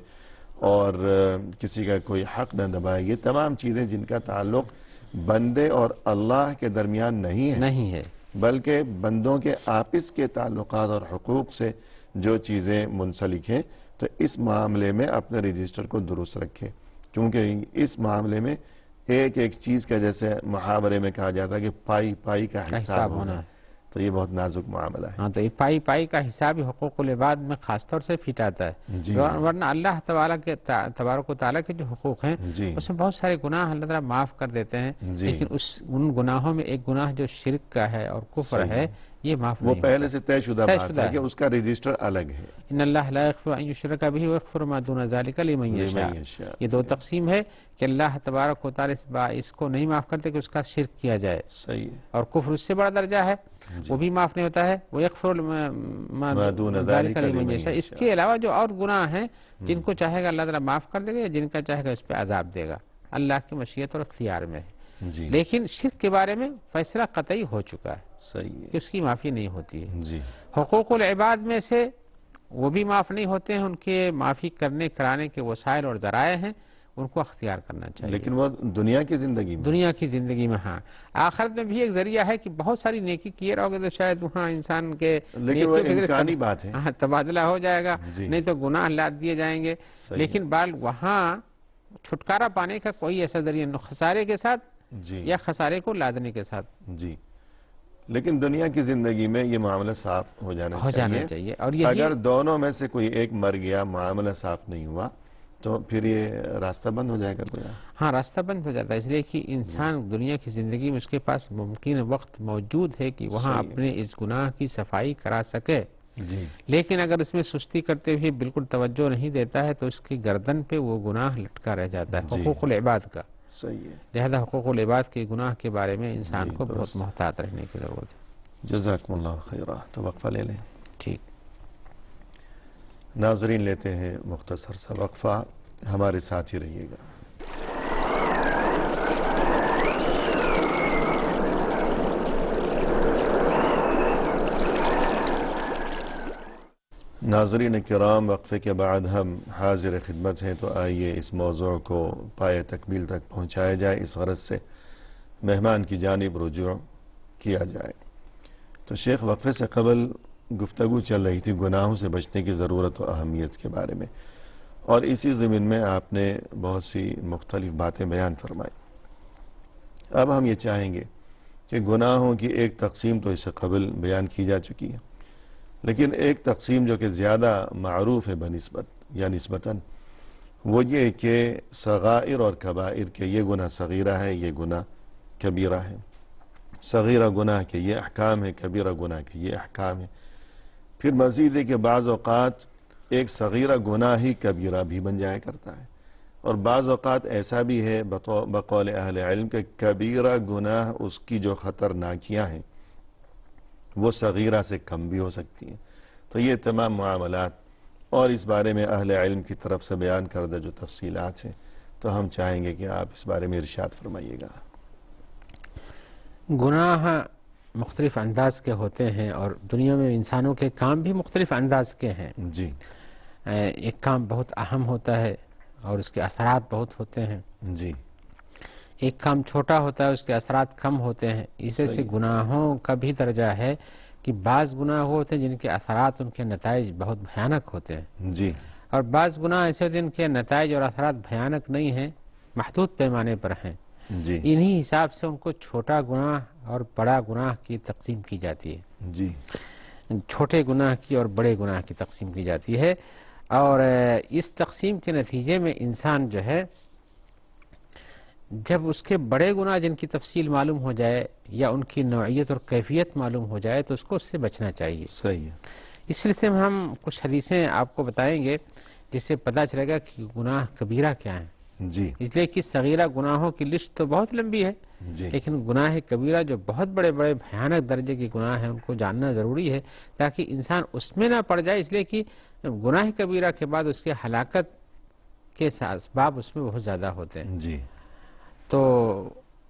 A: اور کسی کا کوئی حق نہ دبائے. یہ تمام چیزیں جن کا تعلق بندے اور اللہ کے درمیان نہیں ہے، بلکہ بندوں کے آپس کے تعلقات اور حقوق سے جو چیزیں منسلک ہیں، تو اس معاملے میں اپنے رجسٹر کو درست رکھیں. کیونکہ اس معاملے میں ایک ایک چیز کا، جیسے محاورے میں کہا جاتا ہے کہ پائی پائی کا حساب ہونا، تو یہ بہت نازک معاملہ ہے.
B: ہاں، تو یہ پائی کا حساب ہی حقوق العباد میں خاص طور سے فٹ آتا ہے.
A: جی
B: ورنہ اللہ تبارک و تعالیٰ کے جو حقوق ہیں
A: جی
B: اس میں بہت سارے گناہ اللہ تعالیٰ معاف کر دیتے ہیں،
A: جی.
B: لیکن ان گناہوں میں ایک گناہ جو شرک کا ہے اور کفر ہے، یہ معاف
A: وہ
B: نہیں
A: پہلے سے طے شدہ
B: طے
A: بات
B: شدہ
A: ہے
B: ہے.
A: کہ اس کا رجسٹر الگ ہے.
B: ان اللہ لا یغفر ان یشرک بہ ویغفر ما دون ذلک لمن یشاء.
A: لمن یشاء.
B: یہ دو تقسیم ہے کہ اللہ تبارک و تعالیٰ اس کو نہیں معاف کرتے کہ اس کا شرک کیا جائے،
A: صحیح ہے.
B: اور کفر اس سے بڑا درجہ ہے، وہ بھی معاف نہیں ہوتا ہے. وَيَغْفِرُ مَا
A: دُونَ
B: ذَلِكَ
A: ذَلِكَ
B: لِمَن
A: لِمَن
B: يَشَاءُ. اس
A: يَشَاءُ.
B: کے علاوہ جو اور گناہ ہیں جن کو چاہے گا اللہ تعالیٰ معاف کر دے گا، جن کا چاہے گا اس پہ عذاب دے گا، اللہ کی مشیت اور اختیار میں ہے.
A: جی
B: لیکن شرک کے بارے میں فیصلہ قطعی ہو چکا ہے
A: صحیح
B: کہ
A: ہے.
B: اس کی معافی نہیں ہوتی ہے.
A: جی
B: حقوق العباد میں سے وہ بھی معاف نہیں ہوتے ہیں، ان کے معافی کرانے کے وسائل اور ذرائع ہیں، ان کو اختیار کرنا چاہیے.
A: لیکن وہ دنیا کی زندگی میں،
B: دنیا کی زندگی میں ہاں، آخرت میں بھی ایک ذریعہ ہے کہ بہت ساری نیکی کیے رہو گے تو شاید وہاں انسان کے
A: لیکن وہ امکانی بات ہے.
B: ہاں تبادلہ ہو جائے گا،
A: جی.
B: نہیں تو گناہ لاد دیے جائیں گے.
A: صحیح.
B: لیکن وہاں چھٹکارا پانے کا کوئی ایسا ذریعہ نہ خسارے کے ساتھ
A: جی
B: یا خسارے کو لادنے کے ساتھ
A: جی. لیکن دنیا کی زندگی میں یہ معاملہ صاف ہو جانا
B: چاہیے. اور
A: اگر دونوں میں سے کوئی ایک مر گیا، معاملہ صاف نہیں ہوا، تو پھر یہ راستہ بند ہو جائے گا.
B: ہاں، راستہ بند ہو جاتا ہے، اس لیے کہ انسان دنیا کی زندگی میں اس کے پاس ممکن وقت موجود ہے کہ وہاں اپنے اس گناہ کی صفائی کرا سکے.
A: جی
B: لیکن اگر اس میں سستی کرتے ہوئے بالکل توجہ نہیں دیتا ہے تو اس کی گردن پہ وہ گناہ لٹکا رہ جاتا ہے، حقوق العباد کا.
A: صحیح ہے.
B: لہذا حقوق العباد کے گناہ کے بارے میں انسان کو بہت محتاط رہنے کی ضرورت ہے.
A: جزاکم اللہ خیرہ. تو وقفہ لے لیں.
B: ٹھیک
A: ناظرین، لیتے ہیں مختصر سا وقفہ، ہمارے ساتھ ہی رہیے گا. ناظرین کرام، وقفے کے بعد ہم حاضر خدمت ہیں، تو آئیے اس موضوع کو پائے تکمیل تک پہنچایا جائے، اس غرض سے مہمان کی جانب رجوع کیا جائے. تو شیخ، وقفے سے قبل گفتگو چل رہی تھی گناہوں سے بچنے کی ضرورت و اہمیت کے بارے میں، اور اسی ضمن میں آپ نے بہت سی مختلف باتیں بیان فرمائی. اب ہم یہ چاہیں گے کہ گناہوں کی ایک تقسیم تو اس سے قبل بیان کی جا چکی ہے، لیکن ایک تقسیم جو کہ زیادہ معروف ہے بنسبت یا نسبتاً، وہ یہ کہ صغائر اور کبائر کے یہ گناہ صغیرہ ہے، یہ گناہ کبیرہ ہے. صغیرہ گناہ کے یہ احکام ہے، کبیرہ گناہ کے یہ احکام ہے. پھر مزید ہے کہ بعض اوقات ایک صغیرہ گناہ ہی کبیرہ بھی بن جایا کرتا ہے، اور بعض اوقات ایسا بھی ہے بقول اہل علم کہ کبیرہ گناہ اس کی جو خطرناکیاں ہیں وہ صغیرہ سے کم بھی ہو سکتی ہیں۔ تو یہ تمام معاملات اور اس بارے میں اہل علم کی طرف سے بیان کردہ جو تفصیلات ہیں، تو ہم چاہیں گے کہ آپ اس بارے میں ارشاد فرمائیے گا۔
B: گناہ مختلف انداز کے ہوتے ہیں اور دنیا میں انسانوں کے کام بھی مختلف انداز کے ہیں۔
A: جی
B: ایک کام بہت اہم ہوتا ہے اور اس کے اثرات بہت ہوتے ہیں،
A: جی
B: ایک کام چھوٹا ہوتا ہے اس کے اثرات کم ہوتے ہیں۔ اس طرح سے
A: صحیح۔
B: گناہوں کا بھی درجہ ہے کہ بعض گناہ ہوتے ہیں جن کے اثرات، ان کے نتائج بہت بھیانک ہوتے ہیں،
A: جی
B: اور بعض گناہ ایسے ہوتے ہیں جن کے نتائج اور اثرات بھیانک نہیں ہیں، محدود پیمانے پر ہیں۔
A: جی
B: انہی حساب سے ان کو چھوٹا گناہ اور بڑا گناہ کی تقسیم کی جاتی ہے،
A: جی
B: چھوٹے گناہ کی اور بڑے گناہ کی تقسیم کی جاتی ہے۔ اور اس تقسیم کے نتیجے میں انسان جو ہے، جب اس کے بڑے گناہ جن کی تفصیل معلوم ہو جائے یا ان کی نوعیت اور کیفیت معلوم ہو جائے تو اس کو اس سے بچنا چاہیے۔
A: صحیح ہے۔
B: اس سلسلے میں ہم کچھ حدیثیں آپ کو بتائیں گے جس سے پتہ چلے گا کہ گناہ کبیرہ کیا ہیں،
A: جی
B: اس لیے کہ صغیرہ گناہوں کی لسٹ تو بہت لمبی ہے،
A: جی
B: لیکن گناہ کبیرہ جو بہت بڑے بڑے بھیانک درجے کے گناہ ہیں ان کو جاننا ضروری ہے تاکہ انسان اس میں نہ پڑ جائے، اس لیے کہ گناہ کبیرہ کے بعد اس کے ہلاکت کے اسباب اس میں بہت زیادہ ہوتے ہیں۔
A: جی
B: تو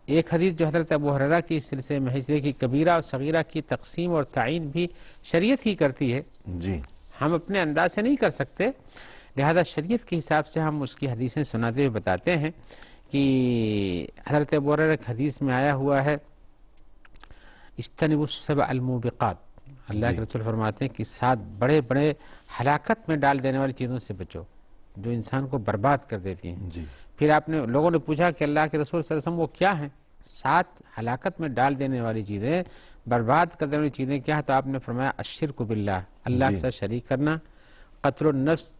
B: ایک حدیث جو حضرت ابو ہریرہ کی اس سلسلے میں ہے، اس لیے کہ کبیرہ اور صغیرہ کی تقسیم اور تعین بھی شریعت ہی کرتی ہے،
A: جی
B: ہم اپنے انداز سے نہیں کر سکتے، لہذا شریعت کے حساب سے ہم اس کی حدیثیں سناتے ہوئے بتاتے ہیں کہ حضرت ابو ہریرہ کی حدیث میں آیا ہوا ہے اجتنبوا السبع الموبقات، اللہ
A: جی
B: کے رسول فرماتے ہیں کہ 7 بڑے بڑے ہلاکت میں ڈال دینے والی چیزوں سے بچو جو انسان کو برباد کر دیتی ہیں۔
A: جی
B: پھر لوگوں نے پوچھا کہ اللہ کے رسول صلی اللہ علیہ وسلم وہ کیا ہیں؟ 7 ہلاکت میں ڈال دینے والی چیزیں، برباد کر دینے والی چیزیں کیا ہیں؟ تو آپ نے فرمایا الشرک باللہ، اللہ کے ساتھ شریک کرنا، قتل النفس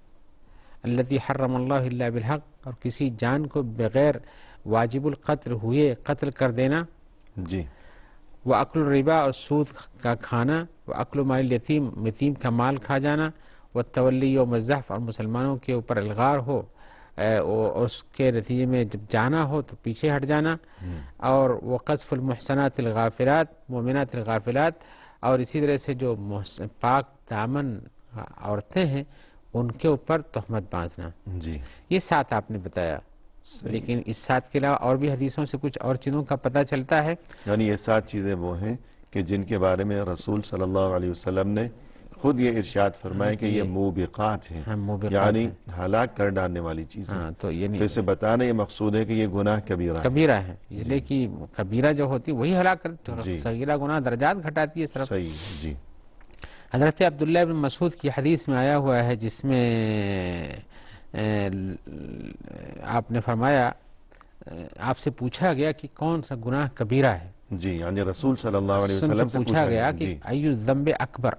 B: التی حرم اللہ الا بالحق، اور کسی جان کو بغیر واجب القتل ہوئے قتل کر دینا،
A: جی
B: وَأَكْلُ الرِّبَا، اور سود کا کھانا، وَأَكْلُ مال الیتیم، یتیم کا مال کھا جانا، وَالتَّوَلِّي یوم الزحف، اور مسلمانوں کے اوپر الغار ہو اور اس کے نتیجے میں جب جانا ہو تو پیچھے ہٹ جانا، اور وقذف المحصنات الغافلات، مومنات الغافلات، اور اسی طرح سے جو پاک دامن عورتیں ہیں ان کے اوپر تہمت باندھنا۔
A: جی
B: یہ 7 آپ نے بتایا، لیکن اس 7 کے علاوہ اور بھی حدیثوں سے کچھ اور چیزوں کا پتہ چلتا ہے۔
A: یعنی یہ 7 چیزیں وہ ہیں کہ جن کے بارے میں رسول صلی اللہ علیہ وسلم نے خود یہ ارشاد فرمایا کہ یہ موبقات ہیں،
B: ہاں، موبقات
A: یعنی
B: ہیں۔
A: ہلاک کر ڈالنے والی چیزیں۔
B: ہاں، تو یعنی
A: تو اسے بتانا یہ مقصود ہے کہ یہ گناہ کبیرہ ہے۔
B: کبیرہ ہے، اس لیے کہ کبیرہ جو ہوتی وہی ہلاک کرتی،
A: جی۔
B: صغیرہ گناہ درجات گھٹاتی ہے صرف۔
A: صحیح جی
B: حضرت عبداللہ بن مسعود کی حدیث میں آیا ہوا ہے جس میں آپ نے فرمایا، آپ سے پوچھا گیا کہ کون سا گناہ کبیرہ ہے،
A: جی، یعنی رسول صلی اللہ علیہ وسلم سے
B: پوچھا گیا کہ
A: جی
B: ای الذنب اکبر،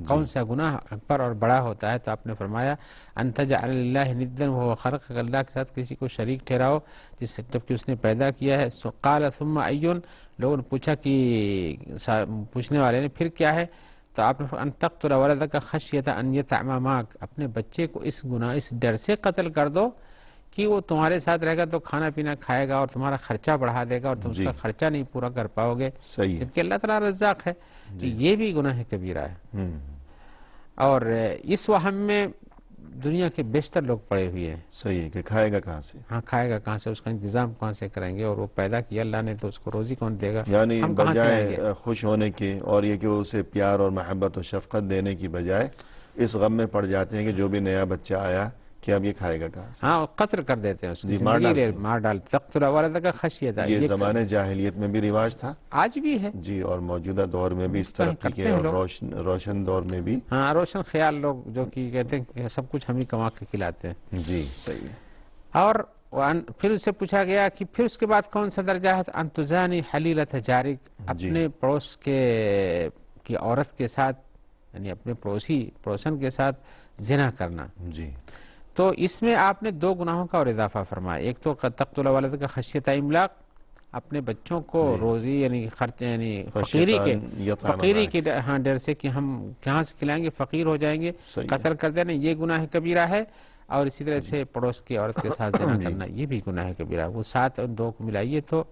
B: کون سا گناہ اکبر اور بڑا ہوتا ہے؟ تو آپ نے فرمایا ان تجعل للہ ندا وهو خلقک، اللہ کے ساتھ کسی کو شریک ٹھہراؤ جبکہ اس نے پیدا کیا ہے۔ قال ثم ای، لوگوں نے پوچھا کہ پوچھنے والے نے پھر کیا ہے؟ تو آپ نے فرمایا ان تقتل ولدک خشیۃ ان یطعم معک، اپنے بچے کو اس گناہ، اس ڈر سے قتل کر دو کہ وہ تمہارے ساتھ رہے گا تو کھانا پینا کھائے گا اور تمہارا خرچہ بڑھا دے گا اور تم اس کا خرچہ نہیں پورا کر پاؤ گے،
A: صحیح ہے۔
B: جبکہ اللہ تعالیٰ رزاق ہے۔ تو یہ بھی گناہ کبیرہ ہے،
A: ہم،
B: اور اس وہم میں دنیا کے بیشتر لوگ پڑے ہوئے ہیں۔
A: صحیح ہے کہ کھائے گا کہاں سے،
B: ہاں، کھائے گا کہاں سے، اس کا انتظام کہاں سے کریں گے، اور وہ پیدا کیا اللہ نے تو اس کو روزی کون دے گا،
A: یعنی
B: ہم کہاں سے لائیں گے؟
A: بجائے خوش ہونے کے اور یہ کہ اسے پیار اور محبت و شفقت دینے کی بجائے اس غم میں پڑ جاتے ہیں کہ جو بھی نیا بچہ آیا کہ اب یہ کھائے گا کہاں سے۔
B: ہاں، قتل کر دیتے ہیں اس کی
A: جی، مار
B: زندگی
A: ڈالتے ہیں۔
B: مار ڈال، تقتل ولدک خشیۃ،
A: یہ زمانے جاہلیت میں بھی رواج تھا
B: آج بھی ہے۔
A: جی، اور موجودہ دور میں بھی اس ترقی
B: کرتے
A: کے
B: ہیں
A: اور
B: لوگ۔
A: روشن دور میں بھی۔
B: ہاں، روشن خیال لوگ جو کہ کہتے ہیں کہ سب کچھ ہم ہی کما کے کھلاتے ہیں۔
A: جی صحیح ہے۔
B: اور پھر اس سے پوچھا گیا کہ پھر اس کے بعد کون سا درجہ ہے؟ ان تزانی حلیلۃ جارک، اپنے پڑوس کی عورت کے ساتھ، یعنی اپنے پڑوسن کے ساتھ زنا کرنا۔
A: جی
B: تو اس میں آپ نے 2 گناہوں کا اور اضافہ فرمایا، ایک تو تقتل ولدک خشیۃ املاق، اپنے بچوں کو روزی یعنی خرچ یعنی فقیری کے ڈر سے کہ ہم کہاں سے کھلائیں گے، فقیر ہو جائیں گے، قتل کر دینا، یہ گناہ کبیرہ ہے. اور اسی طرح سے پڑوس کی عورت کے ساتھ زنا کرنا، یہ بھی گناہ کبیرہ. وہ ساتھ اور دو کو ملائیے تو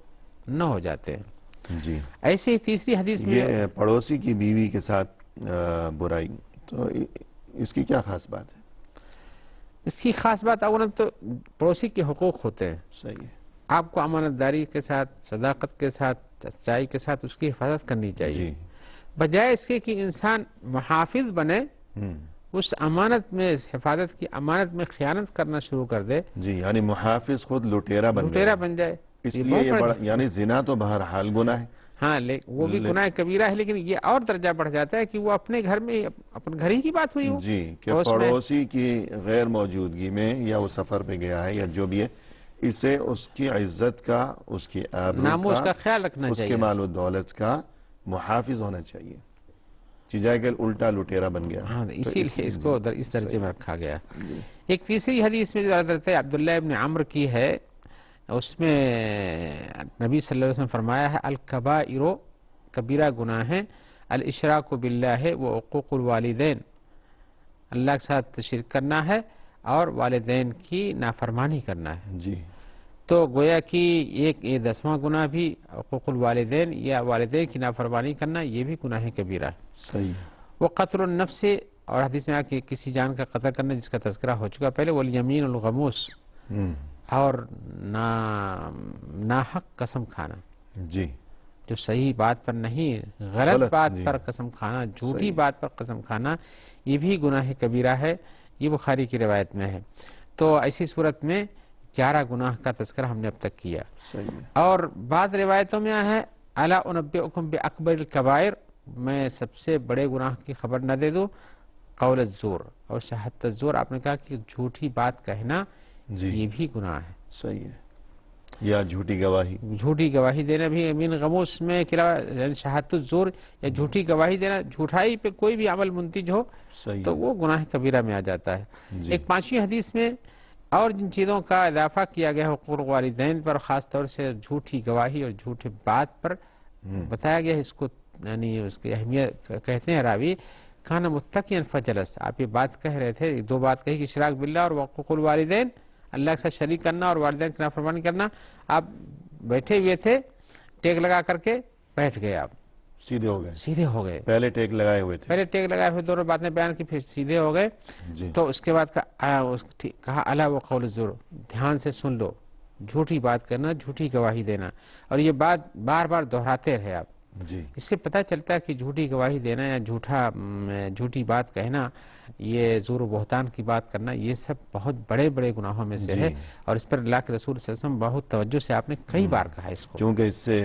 B: 9 ہو جاتے ہیں.
A: جی
B: ایسے ہی تیسری حدیث میں
A: یہ پڑوسی کی بیوی کے ساتھ برائی، تو اس کی کیا خاص بات ہے؟
B: اس کی خاص بات اولاً تو پڑوسی کے حقوق ہوتے ہیں.
A: صحیح ہے.
B: آپ کو امانت داری کے ساتھ، صداقت کے ساتھ، سچائی کے ساتھ اس کی حفاظت کرنی چاہیے.
A: جی
B: بجائے اس کے کہ انسان محافظ بنے، اس امانت میں، حفاظت کی امانت میں خیانت کرنا شروع کر دے.
A: جی یعنی محافظ خود لٹیرا
B: بن جائے.
A: اس لیے یہ بڑا یعنی زنا تو بہرحال گناہ ہے.
B: ہاں وہ بھی گناہ کبیرہ ہے، لیکن یہ اور درجہ بڑھ جاتا ہے کہ وہ اپنے گھر میں، اپنے گھر ہی کی بات ہوئی ہو.
A: جی کہ پڑوسی کی غیر موجودگی میں یا وہ سفر پہ گیا ہے یا جو بھی ہے، اسے اس کی عزت کا، اس کی
B: ناموس کا خیال رکھنا
A: اس
B: چاہیے،
A: کے مال و دولت کا محافظ ہونا چاہیے. جائے کہ الٹا لٹیرا بن گیا.
B: ہاں اسی لیے اس کو اس درجے میں رکھا گیا. ایک تیسری حدیث میں جو حضرت عبداللہ ابن عمرو کی ہے، اس میں نبی صلی اللہ علیہ وسلم فرمایا ہے الکبائر، کبیرہ گناہ ہے، الاشراک باللہ و عقوق الوالدین، اللہ کے ساتھ شرک کرنا ہے اور والدین کی نافرمانی کرنا ہے.
A: جی
B: تو گویا کہ یہ 10واں گناہ بھی حقوق الوالدین یا والدین کی نافرمانی کرنا، یہ بھی گناہ کبیرہ ہے.
A: صحیح.
B: وہ قتل النفس، اور حدیث میں آ کہ کسی جان کا قتل کرنا جس کا تذکرہ ہو چکا پہلے، والیمین الغموس، اور ناحق قسم کھانا.
A: جی
B: جو صحیح بات پر نہیں، غلط بات پر قسم کھانا، جھوٹی بات پر قسم کھانا، یہ بھی گناہ کبیرہ ہے. یہ بخاری کی روایت میں ہے. تو ایسی صورت میں 11 گناہ کا تذکرہ ہم نے اب تک کیا. اور بعض روایتوں میں ہے الا انبئکم باکبر الکبائر، میں سب سے بڑے گناہ کی خبر نہ دے دوں، قول الزور اور شہادت الزور. آپ نے کہا کہ جھوٹی بات کہنا یہ بھی گناہ ہے.
A: صحیح ہے. یا جھوٹی گواہی،
B: جھوٹی گواہی دینا بھی امین غموس میں شہادت الزور یا جھوٹی گواہی دینا، جھوٹائی پہ کوئی بھی عمل منتج ہو تو وہ گناہ کبیرہ میں آ جاتا ہے. ایک 5ویں حدیث میں اور جن چیزوں کا اضافہ کیا گیا حقوق والدین پر، خاص طور سے جھوٹی گواہی اور جھوٹے بات پر بتایا گیا. اس کو یعنی اس کی اہمیت کہتے ہیں راوی کان متقیا فجلس، آپ یہ بات کہہ رہے تھے، 2 بات کہی کہ اشراک باللہ اور حقوق الوالدین، اللہ کے ساتھ شریک کرنا اور والدین کی نافرمانی کرنا. آپ بیٹھے ہوئے تھے، ٹیک لگا کر کے بیٹھ گئے، آپ سیدھے ہو گئے.
A: پہلے ٹیک لگائے ہوئے تھے،
B: پہلے ٹیک لگائے ہوئے، دونوں باتیں بیان کی، پھر سیدھے ہو گئے. تو اس کے بعد کہا الا وقول الزور، دھیان سے سن لو، جھوٹی بات کرنا، جھوٹی گواہی دینا، اور یہ بات بار بار دہراتے رہے آپ. اس سے پتہ چلتا ہے کہ جھوٹی گواہی دینا یا جھوٹی بات کہنا، یہ زور و بہتان کی بات کرنا، یہ سب بہت بڑے بڑے گناہوں میں سے ہے. اور اس پر اللہ کے رسول صلی اللہ علیہ وسلم بہت توجہ سے آپ نے کئی بار کہا اس کو،
A: کیونکہ اس سے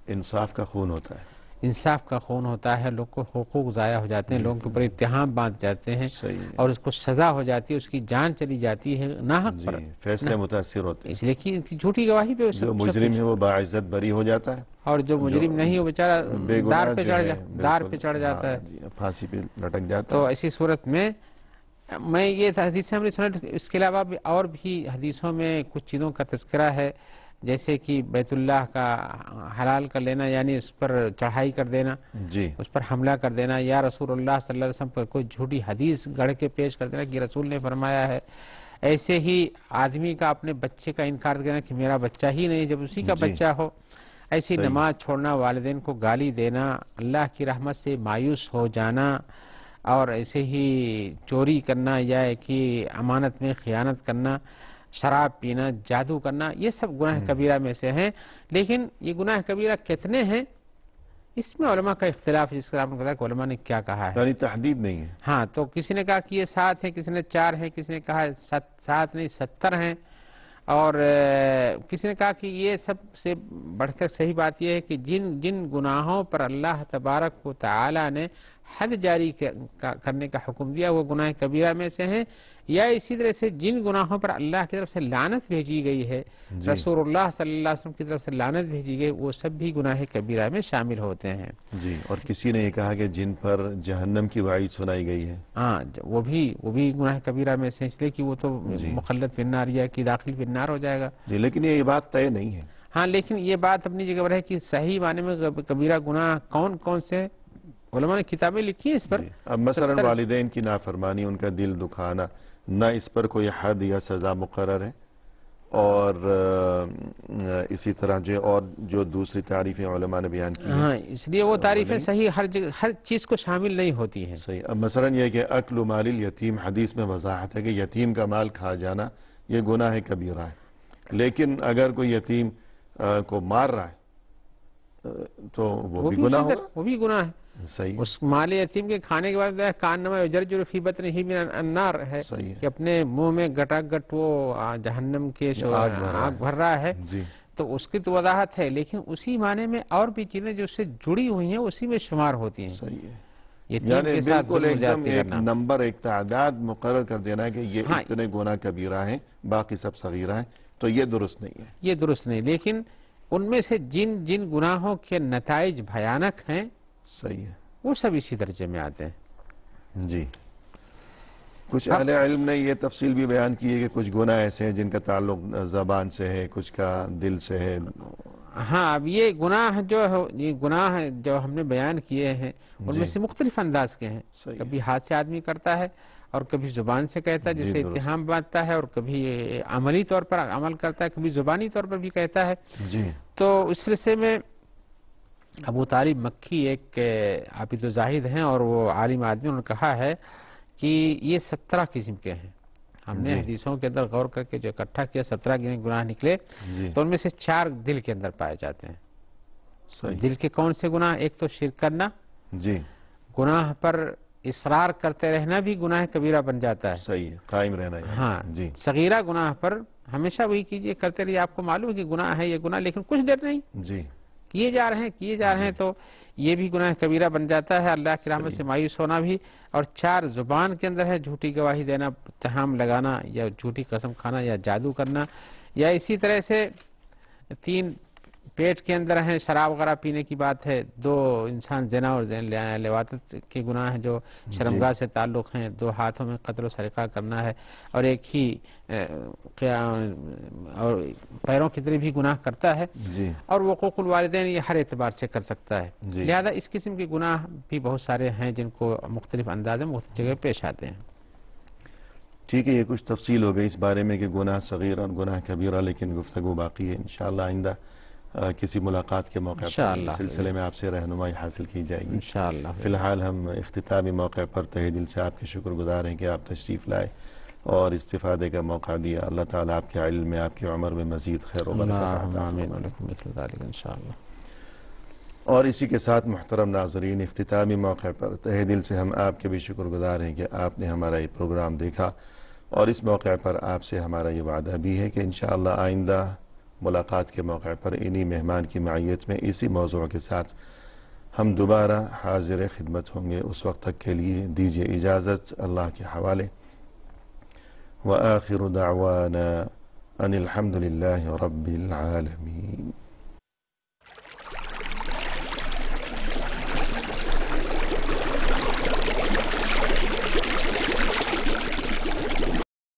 A: انصاف کا خون ہوتا ہے.
B: انصاف کا خون ہوتا ہے، لوگ کو حقوق ضائع ہو جاتے ہیں، لوگوں کے اوپر اتہام باندھ جاتے ہیں، اور اس کو سزا ہو جاتی ہے، اس کی جان چلی جاتی ہے ناحق پر،
A: فیصلے متاثر ہوتے ہیں.
B: اس لیے کہ جھوٹی گواہی پہ
A: جو مجرم ہے وہ باعزت بری ہو جاتا ہے،
B: اور جو مجرم نہیں وہ بیچارہ دار پہ چڑھ جاتا ہے،
A: پھانسی پہ لٹک جاتا ہے.
B: تو ایسی صورت میں یہ حدیثیں ہم نے سنا. اس کے علاوہ بھی اور بھی حدیثوں میں کچھ چیزوں کا تذکرہ ہے، جیسے کہ بیت اللہ کا حلال کر لینا، یعنی اس پر چڑھائی کر دینا، اس پر حملہ کر دینا، یا رسول اللہ صلی اللہ علیہ وسلم پر کوئی جھوٹی حدیث گڑھ کے پیش کر دینا کہ رسول نے فرمایا ہے. ایسے ہی آدمی کا اپنے بچے کا انکار دینا کہ میرا بچہ ہی نہیں جب اسی کا بچہ ہو. ایسی نماز چھوڑنا، والدین کو گالی دینا، اللہ کی رحمت سے مایوس ہو جانا، اور ایسے ہی چوری کرنا یا کہ امانت میں خیانت کرنا، شراب پینا، جادو کرنا، یہ سب گناہ کبیرہ میں سے ہیں. لیکن یہ گناہ کبیرہ کتنے ہیں اس میں علماء کا اختلاف ہے، جس کا آپ نے بتایا کہ علماء نے کیا کہا ہے،
A: یعنی تحدید نہیں ہے.
B: ہاں تو کسی نے کہا کہ یہ 7 ہیں، کسی نے 4 ہیں، کسی نے کہا 7 نہیں 70 ہیں، اور کسی نے کہا کہ یہ سب سے بڑھ کر صحیح بات یہ ہے کہ جن گناہوں پر اللہ تبارک و تعالی نے حد جاری کرنے کا حکم دیا وہ گناہ کبیرہ میں سے ہیں، یا اسی طرح سے جن گناہوں پر اللہ کی طرف سے لعنت بھیجی گئی ہے، رسول اللہ صلی اللہ علیہ وسلم کی طرف سے لعنت بھیجی گئی، وہ سب بھی گناہ کبیرہ میں شامل ہوتے ہیں.
A: جی. اور کسی نے یہ کہا کہ جن پر جہنم کی وعید سنائی گئی ہے،
B: ہاں وہ بھی گناہ کبیرہ میں سے، اس لیے کہ وہ تو مخلد فی النار یا کہ داخل فی النار ہو جائے گا.
A: جی. لیکن یہ بات طے نہیں ہے.
B: ہاں لیکن یہ بات اپنی جگہ پر ہے کہ صحیح معنی میں کبیرہ گناہ کون کون سے، علماء نے کتابیں لکھی ہیں اس پر.
A: اب مثلا والدین کی نافرمانی، ان کا دل دکھانا، نہ اس پر کوئی حد یا سزا مقرر ہے، اور اسی طرح جو دوسری تعریفیں علماء نے بیان کی ہیں.
B: ہاں اس لیے وہ تعریفیں صحیح ہر چیز کو شامل نہیں ہوتی ہیں.
A: صحیح. اب مثلا یہ کہ اکل مال الیتیم، حدیث میں وضاحت ہے کہ یتیم کا مال کھا جانا یہ گناہ کبیرہ ہے، لیکن اگر کوئی یتیم کو مار رہا ہے تو وہ بھی گناہ ہوگا.
B: وہ بھی گناہ ہے.
A: صحیح.
B: اس مال یتیم کے کھانے کے بعد کانما یجرجر فی بطنہ من النار ہے کہ اپنے منہ میں گٹا گٹ وہ جہنم کے آگ بھر رہا ہے.
A: جی.
B: تو اس کی تو وضاحت ہے، لیکن اسی معنی میں اور بھی چیزیں جو اس سے جڑی ہوئی ہیں اسی میں شمار ہوتی ہیں.
A: صحیح ہے.
B: یتیم کے ساتھ
A: بالکل ایک دم ایک
B: کرنا،
A: نمبر، ایک تعداد مقرر کر دینا ہے کہ یہ اتنے گناہ کبیرہ ہیں، باقی سب صغیرہ ہیں، تو یہ درست نہیں ہے.
B: یہ درست نہیں. لیکن ان میں سے جن گناہوں کے نتائج بھیانک ہیں،
A: صحیح ہے،
B: وہ سب اسی درجے میں آتے ہیں.
A: جی. کچھ اہل علم نے یہ تفصیل بھی بیان کی ہے کہ کچھ گناہ ایسے ہیں جن کا تعلق زبان سے ہے، کچھ کا دل سے ہے.
B: ہاں اب یہ گناہ جو ہم نے بیان کیے ہیں ان میں سے مختلف انداز کے ہیں. کبھی ہاتھ سے آدمی کرتا ہے اور کبھی زبان سے کہتا ہے جسے اتہام باندھتا ہے، اور کبھی عملی طور پر عمل کرتا ہے، کبھی زبانی طور پر بھی کہتا ہے.
A: جی.
B: تو اس سلسلے میں ابو طالب مکی ایک عابد و زاہد ہیں اور وہ عالم آدمی، انہوں نے کہا ہے کہ یہ 17 قسم کے ہیں. ہم نے حدیثوں کے اندر غور کر کے جو اکٹھا کیا 17 گناہ نکلے. تو ان میں سے 4 دل کے اندر پائے جاتے ہیں. دل کے کون سے گناہ؟ ایک تو شرک کرنا.
A: جی.
B: گناہ پر اصرار کرتے رہنا بھی گناہ کبیرہ بن جاتا ہے.
A: صحیح ہے، قائم رہنا ہے.
B: ہاں.
A: جی.
B: صغیرہ گناہ پر ہمیشہ وہی کیجئے، کرتے رہیے، آپ کو معلوم ہے کہ گناہ ہے یہ گناہ، لیکن کچھ دیر نہیں،
A: جی،
B: کیے جا رہے ہیں تو یہ بھی گناہ کبیرہ بن جاتا ہے. اللہ کی رحمت سے مایوس ہونا بھی. اور 4 زبان کے اندر ہے جھوٹی گواہی دینا، اتہام لگانا، یا جھوٹی قسم کھانا، یا جادو کرنا. یا اسی طرح سے 3 پیٹ کے اندر ہیں شراب وغیرہ پینے کی بات ہے. 2 انسان زنا اور لواطت کے گناہ ہیں جو شرمگاہ سے تعلق ہیں. 2 ہاتھوں میں قتل و سرقہ کرنا ہے، اور ایک ہی اور پیروں کی طرف بھی گناہ کرتا ہے. اور وقوق الوالدین یہ ہر اعتبار سے کر سکتا ہے. لہذا اس قسم کے گناہ بھی بہت سارے ہیں جن کو مختلف انداز میں مختلف جگہ پیش آتے ہیں.
A: ٹھیک ہے، یہ کچھ تفصیل ہو گئی اس بارے میں کہ گناہ صغیر اور گناہ کبیرہ، لیکن گفتگو باقی ہے. انشاءاللہ آئندہ کسی ملاقات کے موقع پر اس سلسلے میں آپ سے رہنمائی حاصل کی جائے گی.
B: انشاءاللہ.
A: فی الحال ہم اختتامی موقع پر تہہ دل سے آپ کے شکر گزار ہیں کہ آپ تشریف لائے اور استفادے کا موقع دیا. اللہ تعالیٰ آپ کے علم میں، آپ کی عمر میں مزید خیر و برکت عطا فرمائے. اور اسی کے ساتھ محترم ناظرین، اختتامی موقع پر تہہ دل سے ہم آپ کے بھی شکر گزار ہیں کہ آپ نے ہمارا یہ پروگرام دیکھا. اور اس موقع پر آپ سے ہمارا یہ وعدہ بھی ہے کہ انشاءاللہ آئندہ ملاقات کے موقع پر انہی مہمان کی معیت میں اسی موضوع کے ساتھ ہم دوبارہ حاضر خدمت ہوں گے. اس وقت تک کے لیے دیجیے اجازت اللہ کے حوالے. وآخر دعوانا ان الحمد للہ رب العالمین.